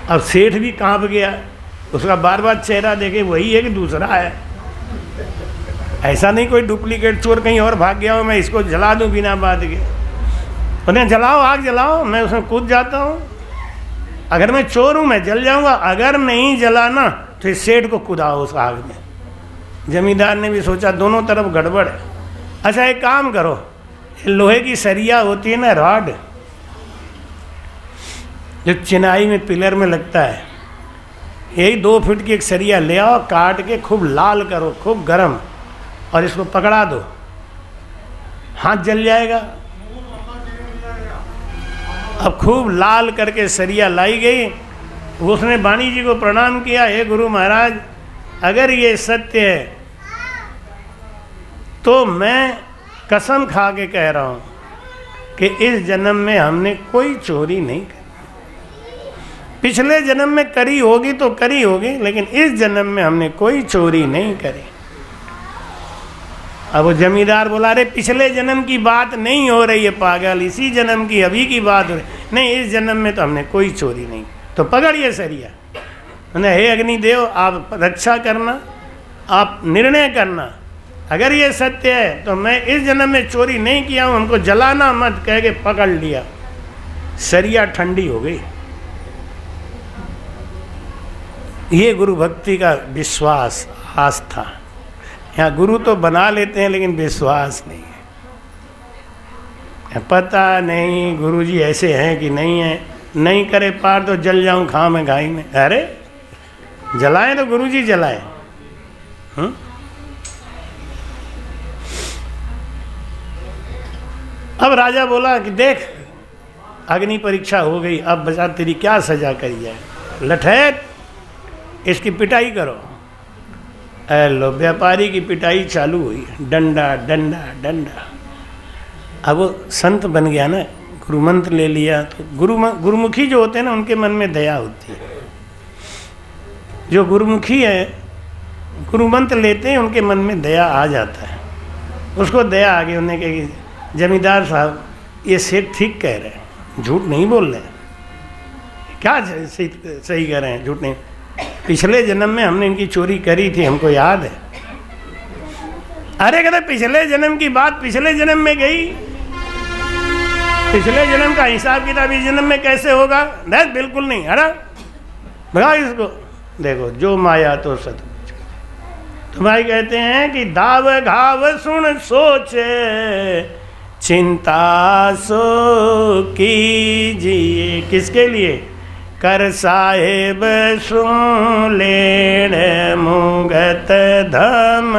अब सेठ भी कांप गया, उसका बार बार चेहरा देखे वही है कि दूसरा है। ऐसा नहीं कोई डुप्लीकेट चोर कहीं और भाग गया हो, मैं इसको जला दूं बिना बात के। उन्हें जलाओ, आग जलाओ, मैं उसमें कूद जाता हूँ। अगर मैं चोर हूँ मैं जल जाऊंगा, अगर नहीं जलाना तो इस सेठ को कूदाओ उस आग में। जमींदार ने भी सोचा दोनों तरफ गड़बड़ है। अच्छा एक काम करो, लोहे की सरिया होती है ना, रॉड, जो चिनाई में पिलर में लगता है, यही 2 फीट की एक सरिया ले आओ, काट के खूब लाल करो, खूब गरम, और इसको पकड़ा दो, हाथ जल जाएगा। अब खूब लाल करके सरिया लाई गई। उसने वाणी जी को प्रणाम किया, हे गुरु महाराज, अगर ये सत्य है तो मैं कसम खा के कह रहा हूँ कि इस जन्म में हमने कोई चोरी नहीं करी। पिछले जन्म में करी होगी तो करी होगी, लेकिन इस जन्म में हमने कोई चोरी नहीं करी। अब वो जमींदार बोला, अरे पिछले जन्म की बात नहीं हो रही है पागल, इसी जन्म की अभी की बात हो रही। नहीं, इस जन्म में तो हमने कोई चोरी नहीं। तो पकड़िए सरिया। मैंने, हे अग्निदेव, आप रक्षा करना, आप निर्णय करना। अगर ये सत्य है तो मैं इस जन्म में चोरी नहीं किया हूँ, हमको जलाना मत, कह के पकड़ लिया। सरिया ठंडी हो गई। ये गुरु भक्ति का विश्वास, आस्था। यहाँ गुरु तो बना लेते हैं लेकिन विश्वास नहीं है। पता नहीं गुरुजी ऐसे हैं कि नहीं है, नहीं करे पार तो जल जाऊं खां में घाई में। अरे जलाएं तो गुरुजी जलाएं। अब राजा बोला कि देख अग्नि परीक्षा हो गई, अब बचा तेरी क्या सजा करी जाए। लठैत, इसकी पिटाई करो। लो व्यापारी की पिटाई चालू हुई, डंडा डंडा डंडा। अब वो संत बन गया ना, गुरु मंत्र ले लिया, तो गुरुमुखी जो होते हैं ना उनके मन में दया होती है। जो गुरुमुखी है, गुरु मंत्र लेते हैं, उनके मन में दया आ जाता है। उसको दया आ गई, उन्होंने कहा कि जमींदार साहब ये सेठ ठीक कह रहे हैं, झूठ नहीं बोल रहे, क्या सही कह रहे हैं, झूठ नहीं। पिछले जन्म में हमने इनकी चोरी करी थी, हमको याद है। अरे कहते पिछले जन्म की बात पिछले जन्म में गई, पिछले जन्म का हिसाब किताब इस जन्म में कैसे होगा? नहीं, बिल्कुल नहीं। अरे भगा इसको। देखो जो माया तो सत। तो भाई कहते हैं कि दाव घाव सुन सोच चिंता सो कीजिए। किसके लिए? कर साहेब सुन लेण मुगत धम।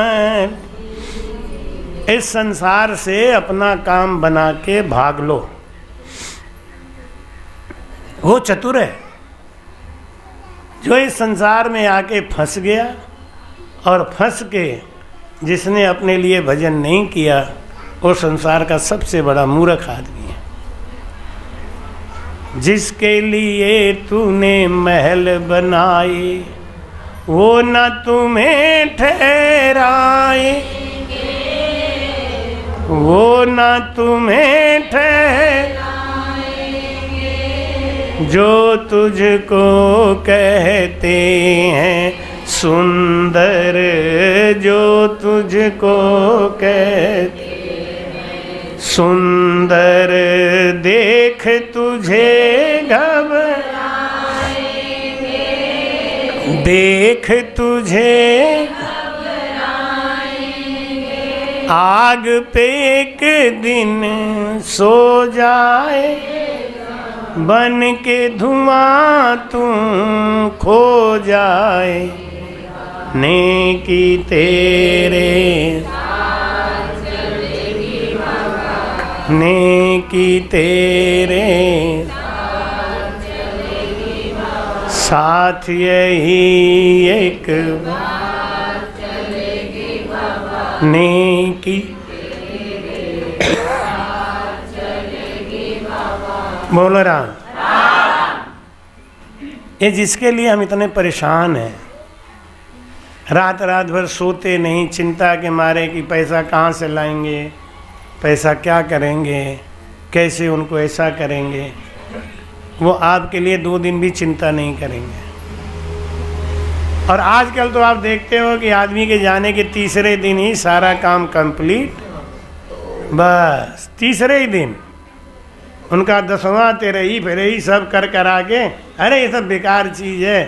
इस संसार से अपना काम बना के भाग लो। वो चतुर है जो इस संसार में आके फंस गया, और फंस के जिसने अपने लिए भजन नहीं किया वो संसार का सबसे बड़ा मूर्ख आदमी है। जिसके लिए तूने महल बनाए वो न तुम्हें ठहराए, वो न तुम्हें ठहराए। जो तुझको कहते हैं सुंदर, जो तुझको कहते सुंदर, देख तुझे घबराएंगे, देख तुझे घबराएंगे। आग पे एक दिन सो जाए, बन के धुआं तू खो जाए। नेकी तेरे नेकी तेरे साथ यही एक नेकी। बोलो राम। ये जिसके लिए हम इतने परेशान हैं, रात रात भर सोते नहीं, चिंता के मारे कि पैसा कहाँ से लाएंगे, पैसा क्या करेंगे, कैसे उनको ऐसा करेंगे, वो आपके लिए 2 दिन भी चिंता नहीं करेंगे। और आजकल तो आप देखते हो कि आदमी के जाने के तीसरे दिन ही सारा काम कंप्लीट, बस तीसरे ही दिन उनका 10वां 13 फेरे सब कर करा के, अरे ये सब बेकार चीज़ है,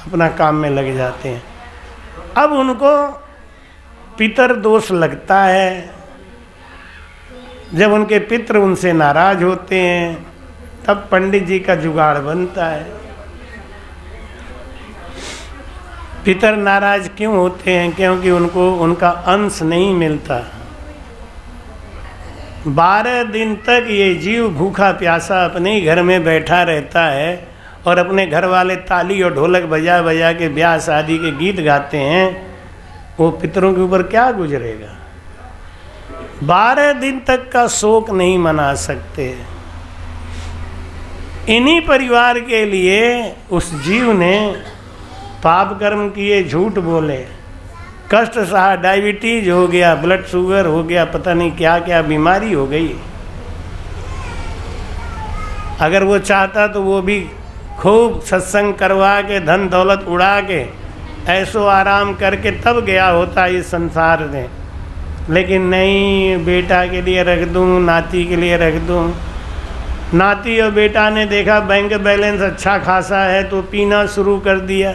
अपना काम में लग जाते हैं। अब उनको पितर दोष लगता है, जब उनके पितर उनसे नाराज होते हैं तब पंडित जी का जुगाड़ बनता है। पितर नाराज क्यों होते हैं? क्योंकि उनको उनका अंश नहीं मिलता। 12 दिन तक ये जीव भूखा प्यासा अपने ही घर में बैठा रहता है, और अपने घर वाले ताली और ढोलक बजा बजा के ब्याह शादी के गीत गाते हैं, वो पितरों के ऊपर क्या गुजरेगा? 12 दिन तक का शोक नहीं मना सकते। इन्हीं परिवार के लिए उस जीव ने पाप कर्म किए, झूठ बोले, कष्ट सहा, डायबिटीज हो गया, ब्लड शुगर हो गया, पता नहीं क्या क्या बीमारी हो गई। अगर वो चाहता तो वो भी खूब सत्संग करवा के, धन दौलत उड़ा के, ऐसो आराम करके तब गया होता इस संसार में। लेकिन नहीं, बेटा के लिए रख दूं, नाती के लिए रख दूं। नाती और बेटा ने देखा बैंक बैलेंस अच्छा खासा है तो पीना शुरू कर दिया।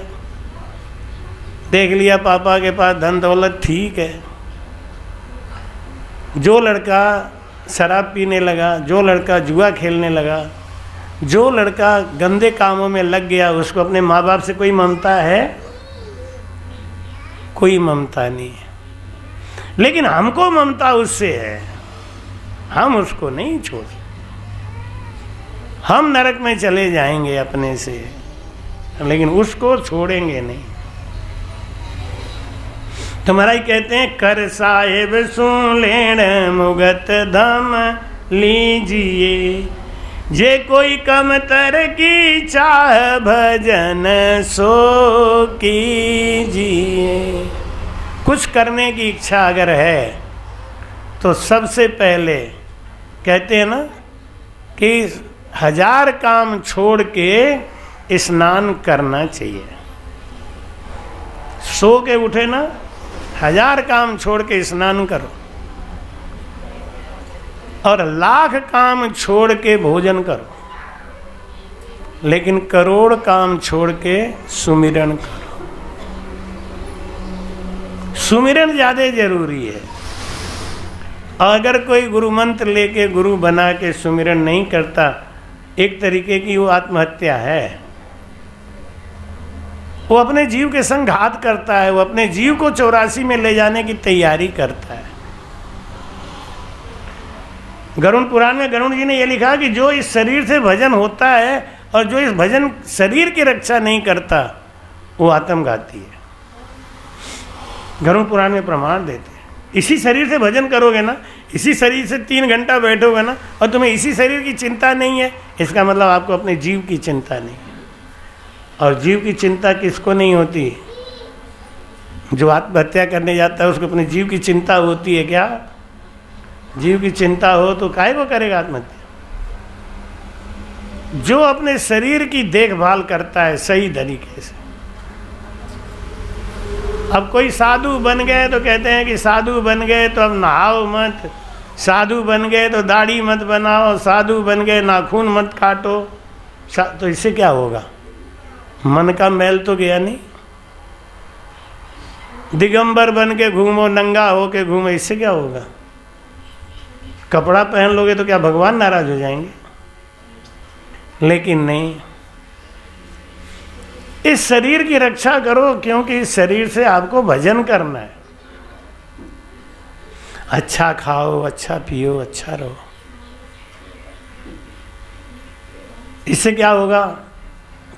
देख लिया पापा के पास धन दौलत ठीक है। जो लड़का शराब पीने लगा, जो लड़का जुआ खेलने लगा, जो लड़का गंदे कामों में लग गया, उसको अपने माँ बाप से कोई ममता है? कोई ममता नहीं है। लेकिन हमको ममता उससे है, हम उसको नहीं छोड़। हम नरक में चले जाएंगे अपने से, लेकिन उसको छोड़ेंगे नहीं। तो महाराज कहते हैं कर साहेब सुन लेण मुगत धम लीजिए, जे कोई कम तर की चाह भजन सो कीजिए। कुछ करने की इच्छा अगर है तो सबसे पहले कहते हैं ना कि 1000 काम छोड़ के स्नान करना चाहिए। सो के उठे ना, 1000 काम छोड़ के स्नान करो, और 1,00,000 काम छोड़ के भोजन करो, लेकिन करोड़ काम छोड़ के सुमिरन करो। सुमिरन ज़्यादा जरूरी है। अगर कोई गुरु मंत्र लेके गुरु बना के सुमिरन नहीं करता, एक तरीके की वो आत्महत्या है। वो अपने जीव के संग घात करता है, वो अपने जीव को 84 में ले जाने की तैयारी करता है। गरुड़ पुराण में गरुड़ जी ने यह लिखा कि जो इस शरीर से भजन होता है और जो इस भजन शरीर की रक्षा नहीं करता, वो आत्मघाती है। गरुड़ पुराण में प्रमाण देते हैं। इसी शरीर से भजन करोगे ना, इसी शरीर से 3 घंटा बैठोगे ना, और तुम्हें इसी शरीर की चिंता नहीं है, इसका मतलब आपको अपने जीव की चिंता नहीं है। और जीव की चिंता किसको नहीं होती? जो आत्महत्या करने जाता है उसको अपने जीव की चिंता होती है क्या? जीव की चिंता हो तो काहे को करेगा आत्महत्या? जो अपने शरीर की देखभाल करता है सही तरीके से। अब कोई साधु बन गए तो कहते हैं कि साधु बन गए तो अब नहाओ मत, साधु बन गए तो दाढ़ी मत बनाओ, साधु बन गए नाखून मत काटो। तो इससे क्या होगा? मन का मैल तो गया नहीं। दिगंबर बन के घूमो, नंगा हो के घूमो, इससे क्या होगा? कपड़ा पहन लोगे तो क्या भगवान नाराज हो जाएंगे? लेकिन नहीं, इस शरीर की रक्षा करो, क्योंकि इस शरीर से आपको भजन करना है। अच्छा खाओ, अच्छा पियो, अच्छा रहो। इससे क्या होगा?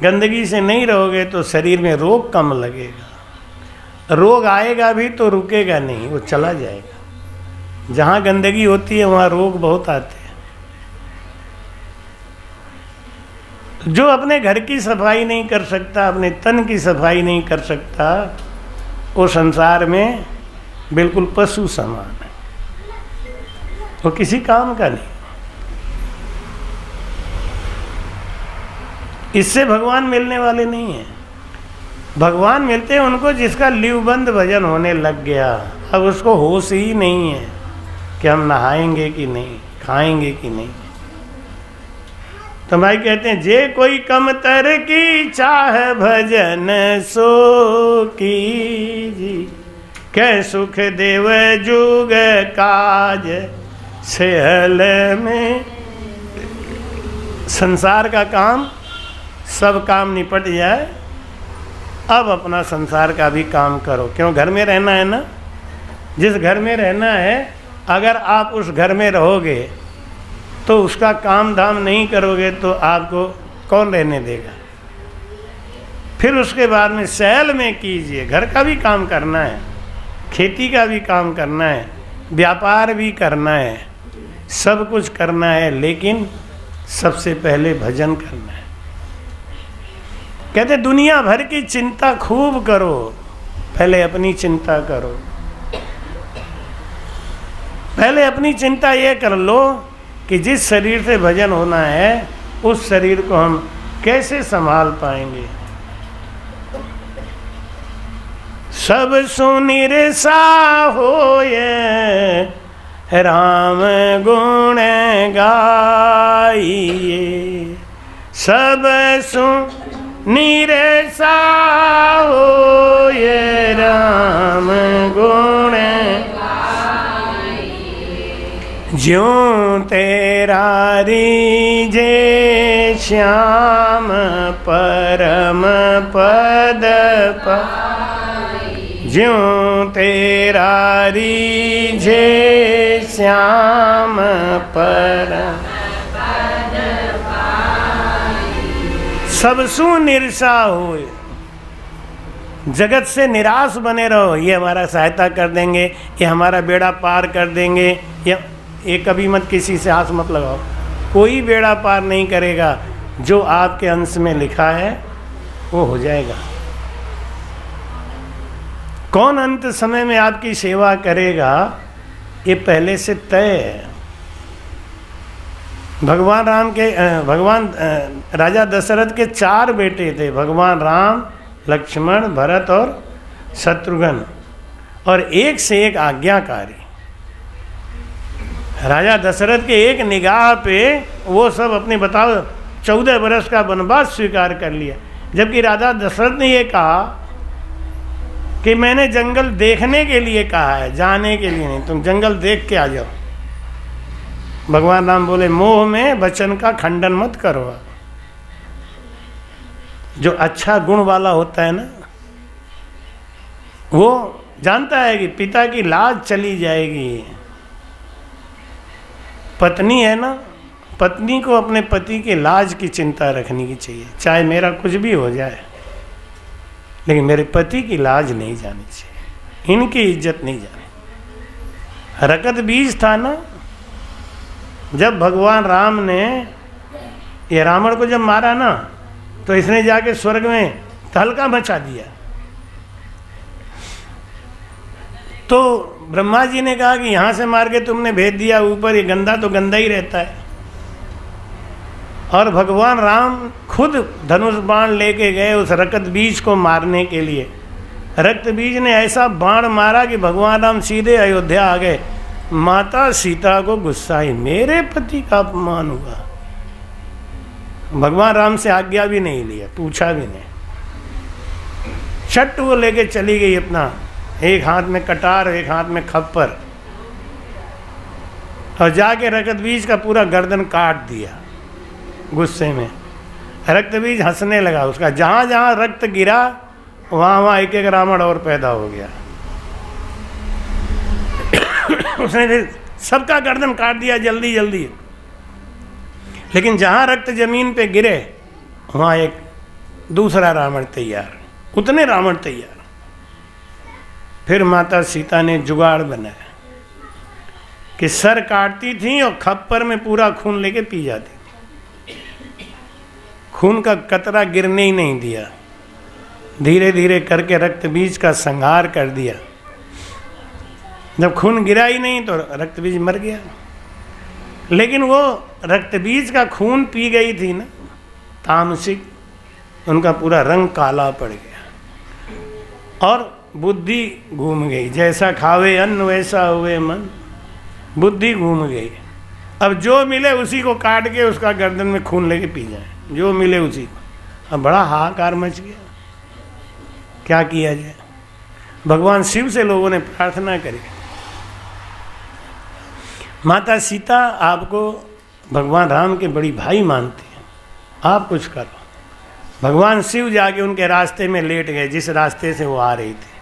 गंदगी से नहीं रहोगे तो शरीर में रोग कम लगेगा। रोग आएगा भी तो रुकेगा नहीं, वो चला जाएगा। जहाँ गंदगी होती है वहाँ रोग बहुत आते हैं। जो अपने घर की सफाई नहीं कर सकता, अपने तन की सफाई नहीं कर सकता, वो संसार में बिल्कुल पशु समान है, वो किसी काम का नहीं। इससे भगवान मिलने वाले नहीं हैं। भगवान मिलते हैं उनको जिसका लिवबंद भजन होने लग गया। अब उसको होश ही नहीं है कि हम नहाएंगे कि नहीं, खाएंगे कि नहीं। तो भाई कहते हैं जे कोई कम तर की चाह भजन सो कीजी, कै सुख देव जुग काज सेहल में। संसार का काम, सब काम निपट जाए, अब अपना संसार का भी काम करो। क्यों? घर में रहना है ना। जिस घर में रहना है, अगर आप उस घर में रहोगे तो उसका काम धाम नहीं करोगे तो आपको कौन रहने देगा? फिर उसके बाद में शहर में कीजिए। घर का भी काम करना है, खेती का भी काम करना है, व्यापार भी करना है, सब कुछ करना है, लेकिन सबसे पहले भजन करना है। कहते दुनिया भर की चिंता खूब करो, पहले अपनी चिंता करो। पहले अपनी चिंता ये कर लो कि जिस शरीर से भजन होना है उस शरीर को हम कैसे संभाल पाएंगे। सब सुनिरसा होए राम गुण गाइए, सब सुनिरसा होए राम गुण ज्यों तेरा रीझे श्याम परम पद ज्यों तेरा रीझे श्याम परम सब सुनिरसा होए। जगत से निराश बने रहो, ये हमारा सहायता कर देंगे, ये हमारा बेड़ा पार कर देंगे, ये कभी मत किसी से आस मत लगाओ, कोई बेड़ा पार नहीं करेगा। जो आपके अंश में लिखा है वो हो जाएगा। कौन अंत समय में आपकी सेवा करेगा ये पहले से तय है। भगवान राजा दशरथ के 4 बेटे थे, भगवान राम, लक्ष्मण, भरत और शत्रुघ्न, और एक से एक आज्ञाकारी। राजा दशरथ के एक निगाह पे वो सब अपने बताओ 14 वर्ष का वनवास स्वीकार कर लिया, जबकि राजा दशरथ ने ये कहा कि मैंने जंगल देखने के लिए कहा है, जाने के लिए नहीं, तुम जंगल देख के आ जाओ। भगवान राम बोले मोह में वचन का खंडन मत करो। जो अच्छा गुण वाला होता है ना, वो जानता है कि पिता की लाज चली जाएगी। पत्नी है ना, पत्नी को अपने पति के लाज की चिंता रखनी की चाहिए, चाहे मेरा कुछ भी हो जाए, लेकिन मेरे पति की लाज नहीं जानी चाहिए, इनकी इज्जत नहीं जानी। रकत बीज था ना, जब भगवान राम ने ये रावण को जब मारा ना, तो इसने जाके स्वर्ग में तहलका मचा दिया। तो ब्रह्मा जी ने कहा कि यहाँ से मार के तुमने भेज दिया ऊपर, ये गंदा तो गंदा ही रहता है। और भगवान राम खुद धनुष बाण लेके गए उस रक्त बीज को मारने के लिए। रक्त बीज ने ऐसा बाण मारा कि भगवान राम सीधे अयोध्या आ गए। माता सीता को गुस्सा आई, मेरे पति का अपमान हुआ। भगवान राम से आज्ञा भी नहीं लिया, पूछा भी नहीं, छट वो लेके चली गई अपना, एक हाथ में कटार, एक हाथ में खप्पर, और जाके रक्त बीज का पूरा गर्दन काट दिया गुस्से में। रक्त बीज हंसने लगा, उसका जहाँ जहाँ रक्त गिरा वहाँ वहाँ एक एक रावण और पैदा हो गया। उसने फिर सबका गर्दन काट दिया जल्दी जल्दी, लेकिन जहाँ रक्त जमीन पे गिरे वहाँ एक दूसरा रावण तैयार, उतने रावण तैयार। फिर माता सीता ने जुगाड़ बनाया कि सर काटती थी और खप्पर में पूरा खून लेके पी जाती, खून का कतरा गिरने ही नहीं दिया। धीरे धीरे करके रक्त बीज का संहार कर दिया। जब खून गिरा ही नहीं तो रक्त बीज मर गया। लेकिन वो रक्त बीज का खून पी गई थी ना तामसिक, उनका पूरा रंग काला पड़ गया और बुद्धि घूम गई। जैसा खावे अन्न वैसा हुए मन, बुद्धि घूम गई। अब जो मिले उसी को काट के उसका गर्दन में खून लेके पी जाए, जो मिले उसी को। अब बड़ा हाहाकार मच गया, क्या किया जाए। भगवान शिव से लोगों ने प्रार्थना करी, माता सीता आपको भगवान राम के बड़ी भाई मानती हैं, आप कुछ करो। भगवान शिव जाके उनके रास्ते में लेट गए, जिस रास्ते से वो आ रही थी।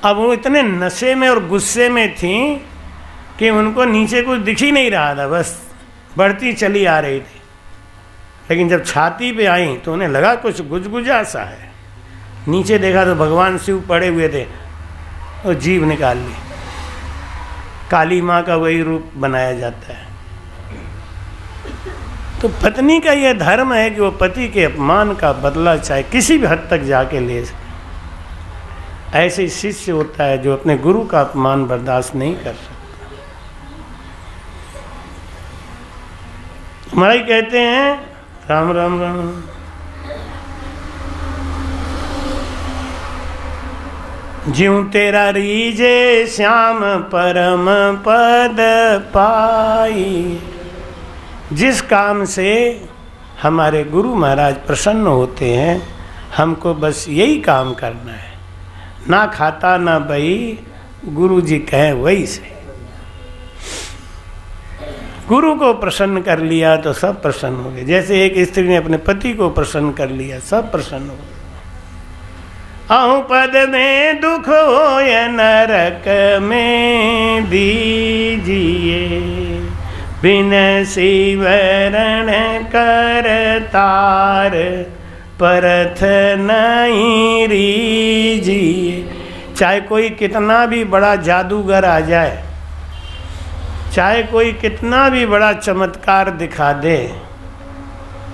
अब वो इतने नशे में और गुस्से में थी कि उनको नीचे कुछ दिख ही नहीं रहा था, बस बढ़ती चली आ रही थी। लेकिन जब छाती पे आई तो उन्हें लगा कुछ गुजगुजा सा है। नीचे देखा तो भगवान शिव पड़े हुए थे, और जीभ निकाल ली। काली माँ का वही रूप बनाया जाता है। तो पत्नी का यह धर्म है कि वो पति के अपमान का बदला चाहे किसी भी हद तक जाके ले सके। ऐसे ही शिष्य होता है जो अपने गुरु का अपमान बर्दाश्त नहीं कर सकता। हमारे कहते हैं राम राम राम, ज्यों तेरा रीजे श्याम परम पद पाई। जिस काम से हमारे गुरु महाराज प्रसन्न होते हैं, हमको बस यही काम करना है। ना खाता ना बही, गुरु जी कहें वही से। गुरु को प्रसन्न कर लिया तो सब प्रसन्न हो गए। जैसे एक स्त्री ने अपने पति को प्रसन्न कर लिया, सब प्रसन्न हो गए। अहु पद में दुख हो या नरक में दीजिए, बिन शिवरण कर तार परथ नहीं रीझिए। चाहे कोई कितना भी बड़ा जादूगर आ जाए, चाहे कोई कितना भी बड़ा चमत्कार दिखा दे,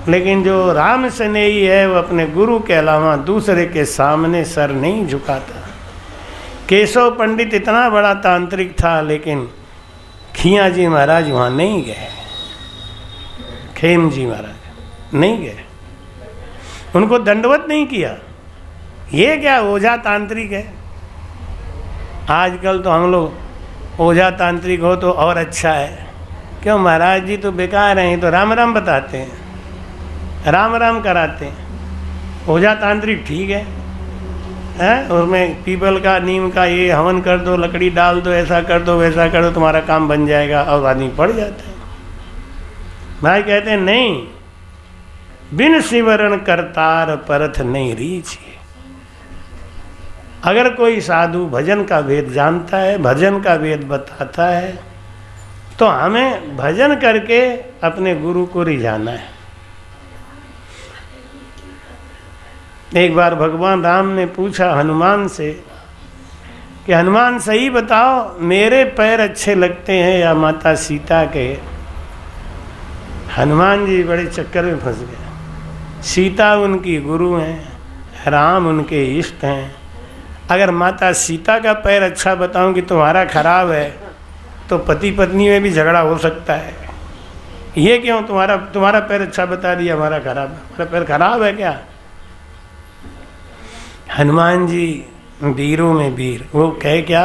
लेकिन जो राम स्नेही है वो अपने गुरु के अलावा दूसरे के सामने सर नहीं झुकाता। केशव पंडित इतना बड़ा तांत्रिक था, लेकिन खिया जी महाराज वहाँ नहीं गए, खेम जी महाराज नहीं गए, उनको दंडवत नहीं किया। ये क्या ओझा तांत्रिक है? आजकल तो हम लोग ओझा तांत्रिक हो तो और अच्छा है, क्यों महाराज जी तो बेकार हैं, तो राम राम बताते हैं, राम राम कराते हैं। ओझा तांत्रिक ठीक है, उसमें पीपल का नीम का ये हवन कर दो, लकड़ी डाल दो, ऐसा कर दो वैसा कर दो, तुम्हारा काम बन जाएगा, और आदमी पड़ जाता है। भाई कहते हैं नहीं, बिन सिमरन करतार परथ नहीं रीझिए। अगर कोई साधु भजन का वेद जानता है, भजन का वेद बताता है, तो हमें भजन करके अपने गुरु को रिझाना है। एक बार भगवान राम ने पूछा हनुमान से कि हनुमान सही बताओ, मेरे पैर अच्छे लगते हैं या माता सीता के? हनुमान जी बड़े चक्कर में फंस गए। सीता उनकी गुरु हैं, राम उनके इष्ट हैं। अगर माता सीता का पैर अच्छा बताऊं कि तुम्हारा खराब है, तो पति पत्नी में भी झगड़ा हो सकता है। ये क्यों तुम्हारा पैर अच्छा बता दिया, हमारा खराब है? हमारा पैर खराब है क्या? हनुमान जी वीरों में वीर, वो कहे क्या,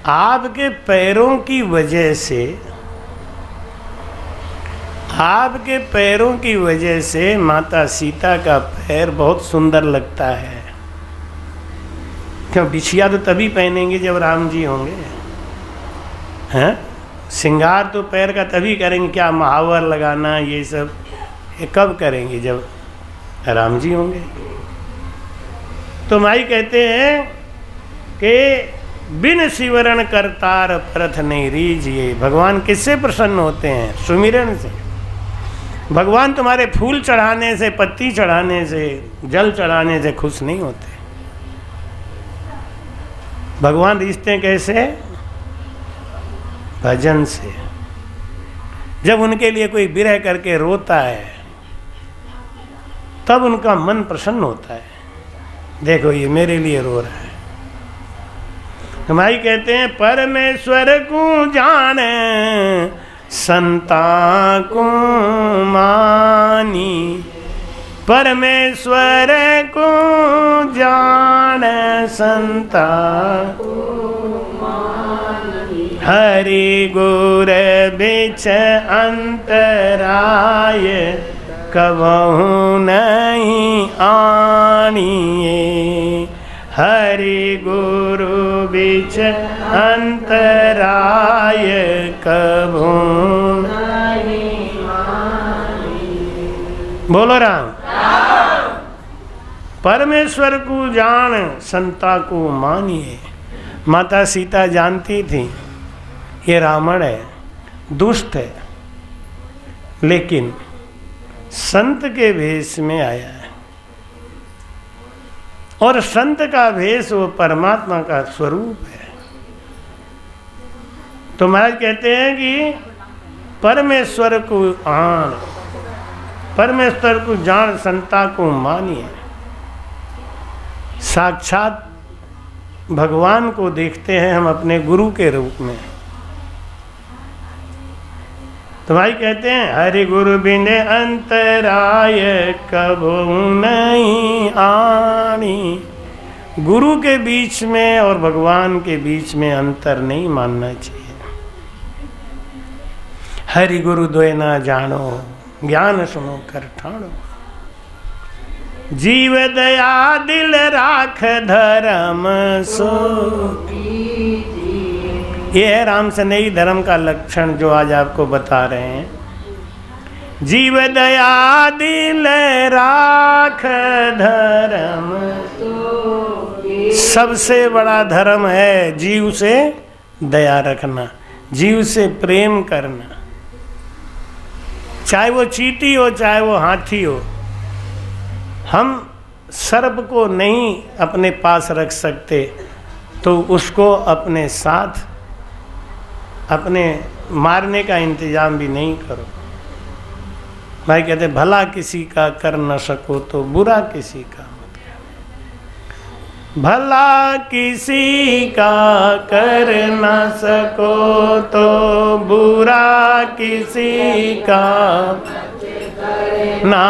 आपके पैरों की वजह से, आपके पैरों की वजह से माता सीता का पैर बहुत सुंदर लगता है। क्यों, बिछिया तो तभी पहनेंगे जब राम जी होंगे, हैं? श्रृंगार तो पैर का तभी करेंगे, क्या महावर लगाना ये सब ये कब करेंगे? जब राम जी होंगे। तो माई कहते हैं कि बिन सिमरन करतार परथ नहीं रीझिए। भगवान किससे प्रसन्न होते हैं? सुमिरन से। भगवान तुम्हारे फूल चढ़ाने से, पत्ती चढ़ाने से, जल चढ़ाने से खुश नहीं होते। भगवान रिश्ते कैसे? भजन से। जब उनके लिए कोई विरह करके रोता है, तब उनका मन प्रसन्न होता है। देखो ये मेरे लिए रो रहा है। हमारी कहते हैं परमेश्वर को जाने संता को मानी, परमेश्वर को जाने संता को मानी, हरि गुर बिच अंतराय कबहु नहीं आनिए, हरि गुरु बिच अंतराय कबहु नहीं आनिए। बोलो राम। परमेश्वर को जान संता को मानिए। माता सीता जानती थी ये रावण है, दुष्ट है, लेकिन संत के वेश में आया है, और संत का वेश वो परमात्मा का स्वरूप है। तो महाराज कहते हैं कि परमेश्वर को आन, परमेश्वर को जान संता को मानिए। साक्षात भगवान को देखते हैं हम अपने गुरु के रूप में। तो भाई कहते हैं हरि गुरु बिन अंतराय कबहु नहीं आनी। गुरु के बीच में और भगवान के बीच में अंतर नहीं मानना चाहिए। हरि गुरु द्वय ना जानो, ज्ञान सुनो कर ठाणो। जीव दया दिल राख धर्म सो। ये है राम स्नेही धर्म का लक्षण जो आज आपको बता रहे हैं। जीव दया दिल राख धर्म, सबसे बड़ा धर्म है जीव से दया रखना, जीव से प्रेम करना। चाहे वो चींटी हो चाहे वो हाथी हो, हम सर्प को नहीं अपने पास रख सकते तो उसको अपने साथ अपने मारने का इंतजाम भी नहीं करो। भाई कहते भला किसी का कर न सको तो बुरा किसी का मत करो। भला किसी का कर न सको तो बुरा किसी का ना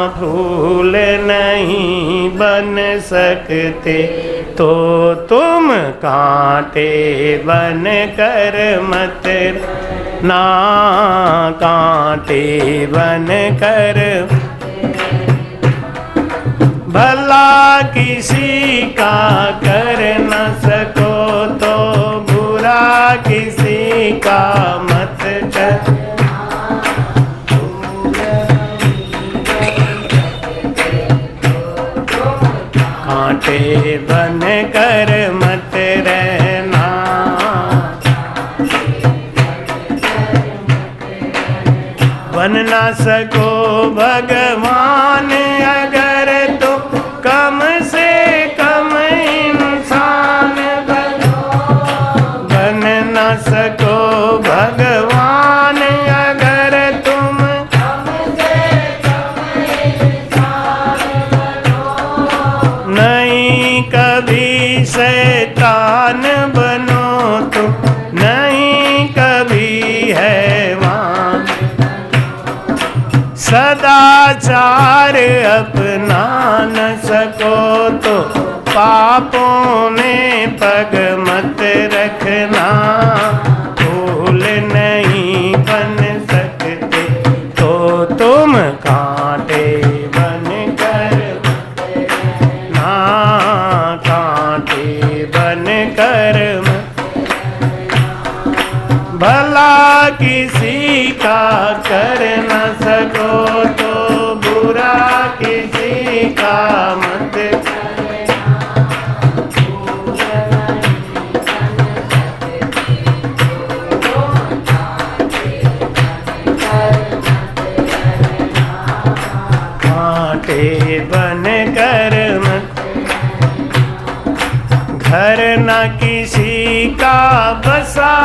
फूल नहीं बन सकते तो तुम कांटे बन कर मत ना कांटे बन कर। भला किसी का कर न सको तो बुरा किसी का मत कर। कांटे बन कर मत रहना बन ना सको भगवान अगर तो कम से कम इंसान बनो। बन ना सको भगवान अगर तुम कम से कम इंसान बनो। नहीं कभी शैतान बनो तुम नहीं कभी हैवान। सदाचार अपना न सको तो पापों में पग मत रखना। फूल नहीं बन सकते तो तुम कांटे बन कर ना कांटे बन कर। भला किसी का कर न सको तो बुरा किसी का मत कांटे बन कर मत। घर न किसी का बसा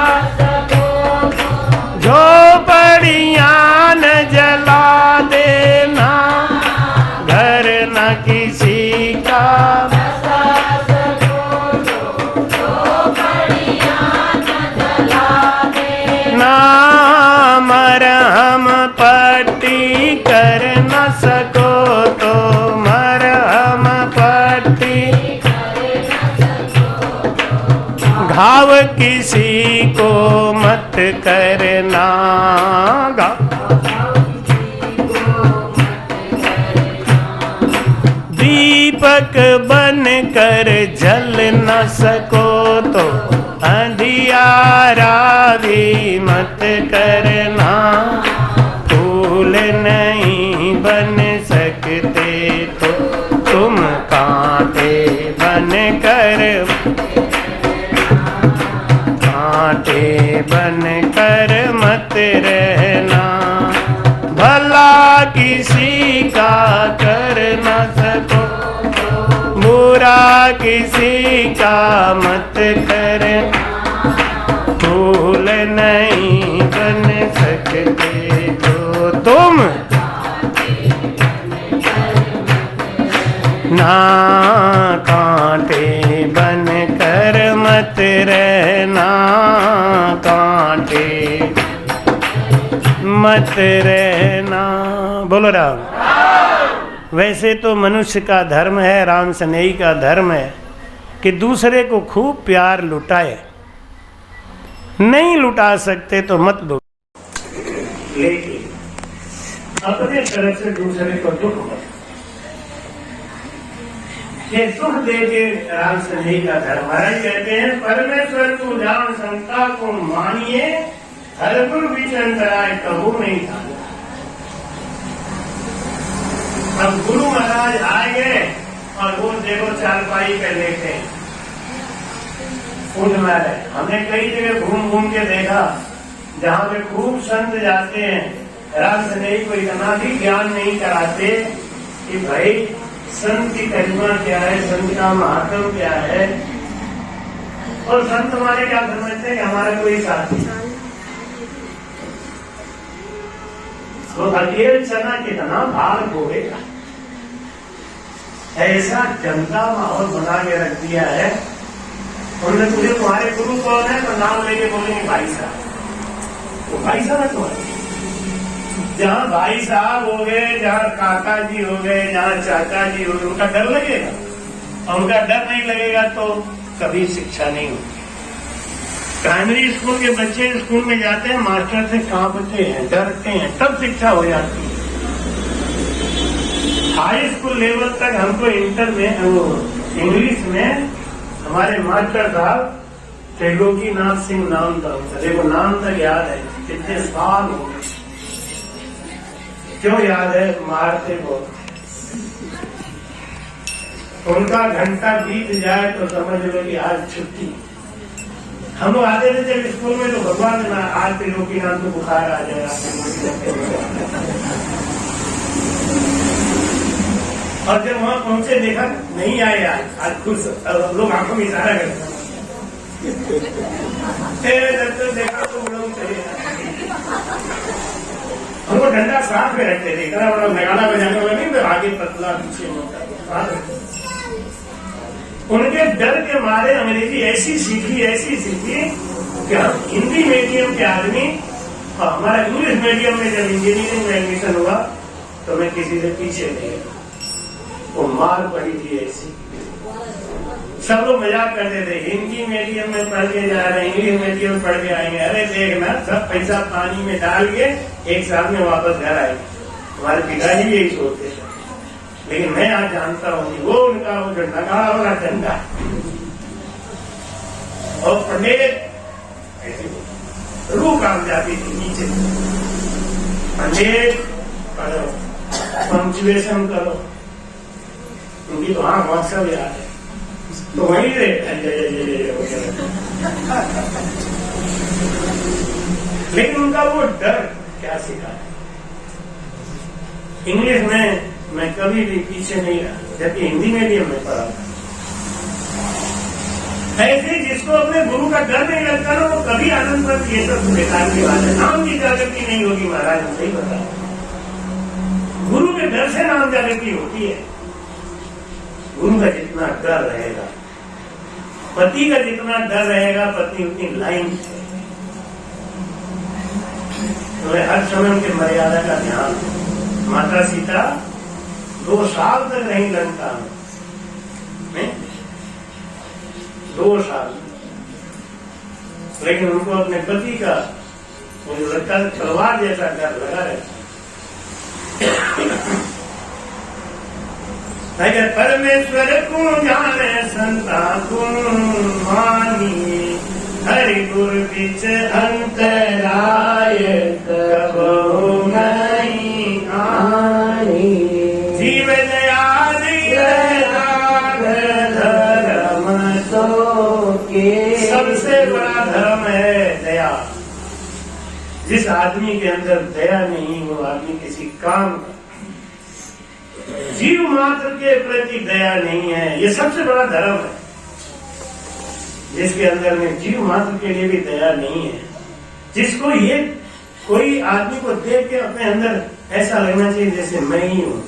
झोपड़ियाँ न जला देना। घर न किसी का ना मरहम पट्टी कर न सको तो मरहम पट्टी। घाव किसी को मत करना। दीपक बन कर जल न सको तो अंधियारा भी मत करना। फूल नहीं बन सकते तो तुम कांटे बन कर कांटे बन कर मत रहना। भला किसी का कर न सको बुरा किसी का मत कर। फूल नहीं बन सकते तो तुम ना कांटे बन कर मत रहना। कांटे मत रहना। बोलो राम। वैसे तो मनुष्य का धर्म है, राम स्नेही का धर्म है कि दूसरे को खूब प्यार लुटाए। नहीं लुटा सकते तो मत लुटाओ, लेकिन अपने तरफ से दूसरे को दुख मत। ये सुख देके राम स्नेही का धर्म। महाराज कहते हैं परमेश्वर तू जान संता को मानिए हर गुरु विचन कराए कबू नहीं था। अब गुरु महाराज आ गए और वो देखो चारपाई पे लेटे उठ मारे। हमने कई जगह घूम घूम के देखा जहाँ पे खूब संत जाते हैं, राम स्नेही को इतना भी ज्ञान नहीं कराते कि भाई संत की गरिमा क्या है, संत का महात्म क्या है, और संत हमारे क्या समझते हैं कि हमारा कोई साथी, तो अकेले चना कितना भार होगा, ऐसा जनता माहौल बना के रख दिया है। उन्होंने तुझे तुम्हारे गुरु कौन है तो नाम लेके बोलेंगे भाई साहब, तो भाई साहब है तुम्हारे। जहाँ भाई साहब हो गए, जहाँ काका जी हो गए, जहाँ चाचा जी हो गए, उनका डर लगेगा, और उनका डर नहीं लगेगा तो कभी शिक्षा नहीं होगी। प्राइमरी स्कूल के बच्चे स्कूल में जाते हैं, मास्टर से कांपते हैं, डरते हैं, तब शिक्षा हो जाती है। हाई स्कूल लेवल तक हमको इंटर में वो इंग्लिश में हमारे मास्टर साहब त्रिलोकीनाथ सिंह नाम था उनका, देखो नाम तक याद है, कितने साल हो गए। क्यों याद है? मारते को उनका घंटा बीत जाए तो समझ लो कि आज छुट्टी। हम लोग आते थे जब स्कूल में तो भगवान ना आज त्रिलोकीनाथ को बुखार आ जाएगा, और जब वहां पहुंचे देखा नहीं आए, आज खुश लोग आंखों में इशारा करते देखा तो लोग चले हमको डंडा साथ में रखते थे, इतना बड़ा नगाड़ा बजाने वाला नहीं, तो आगे पतला पीछे मोटा। उनके डर के मारे अंग्रेजी ऐसी सीखी कि हम हिंदी मीडियम के आदमी, और हमारा इंग्लिश मीडियम में जब इंजीनियरिंग में एडमिशन हुआ तो मैं किसी से पीछे नहीं गया। वो मार पड़ी थी ऐसी, सब लोग मजाक करते थे, हिंदी मीडियम में पढ़ के जा रहे हैं, इंग्लिश मीडियम में पढ़ के आएंगे, अरे देखना सब पैसा पानी में डाल के एक साथ में वापस घर आएंगे। हमारे पिताजी यही सोचते थे, लेकिन मैं आज जानता हूँ कि वो उनका वो जो नगाड़ा वाला डंडा और पंडित ऐसे रूह काम जाती थी नीचे, पंडित करो, पंक्चुएशन करो, उनकी तो हाँ सब याद है, तो वही रे लेकिन उनका वो डर क्या सिखा है। इंग्लिश में मैं कभी भी पीछे नहीं रहा, जबकि हिंदी मीडियम में पढ़ा। ऐसे जिसको अपने गुरु का डर नहीं लगता ना, वो कभी आनंद पर ये सब बेकार की बात है, नाम की जागृति नहीं होगी। महाराज सही बताया, गुरु के डर से नाम जागृति होती है। गुरु का जितना डर रहेगा, पति का जितना डर रहेगा, पत्नी उतनी लाइन है। तो हर समय उनके मर्यादा का ध्यान। माता सीता 2 साल तक नहीं लंका में, 2 साल, लेकिन उनको अपने पति का मुझे लगता है तलवार जैसा डर लगा रहता। अगर परमेश्वर को जाने संता को मानी, हरि गुरु बिच अंतराय कबहु नहीं आनी। जीव दया धर्म तो के सबसे बड़ा धर्म है दया। जिस आदमी के अंदर दया नहीं, वो आदमी किसी काम का, जीव मात्र के प्रति दया नहीं है, ये सबसे बड़ा धर्म है। जिसके अंदर में जीव मात्र के लिए भी दया नहीं है, जिसको ये कोई आदमी को देख के अपने अंदर ऐसा लगना चाहिए जैसे मैं ही हूं,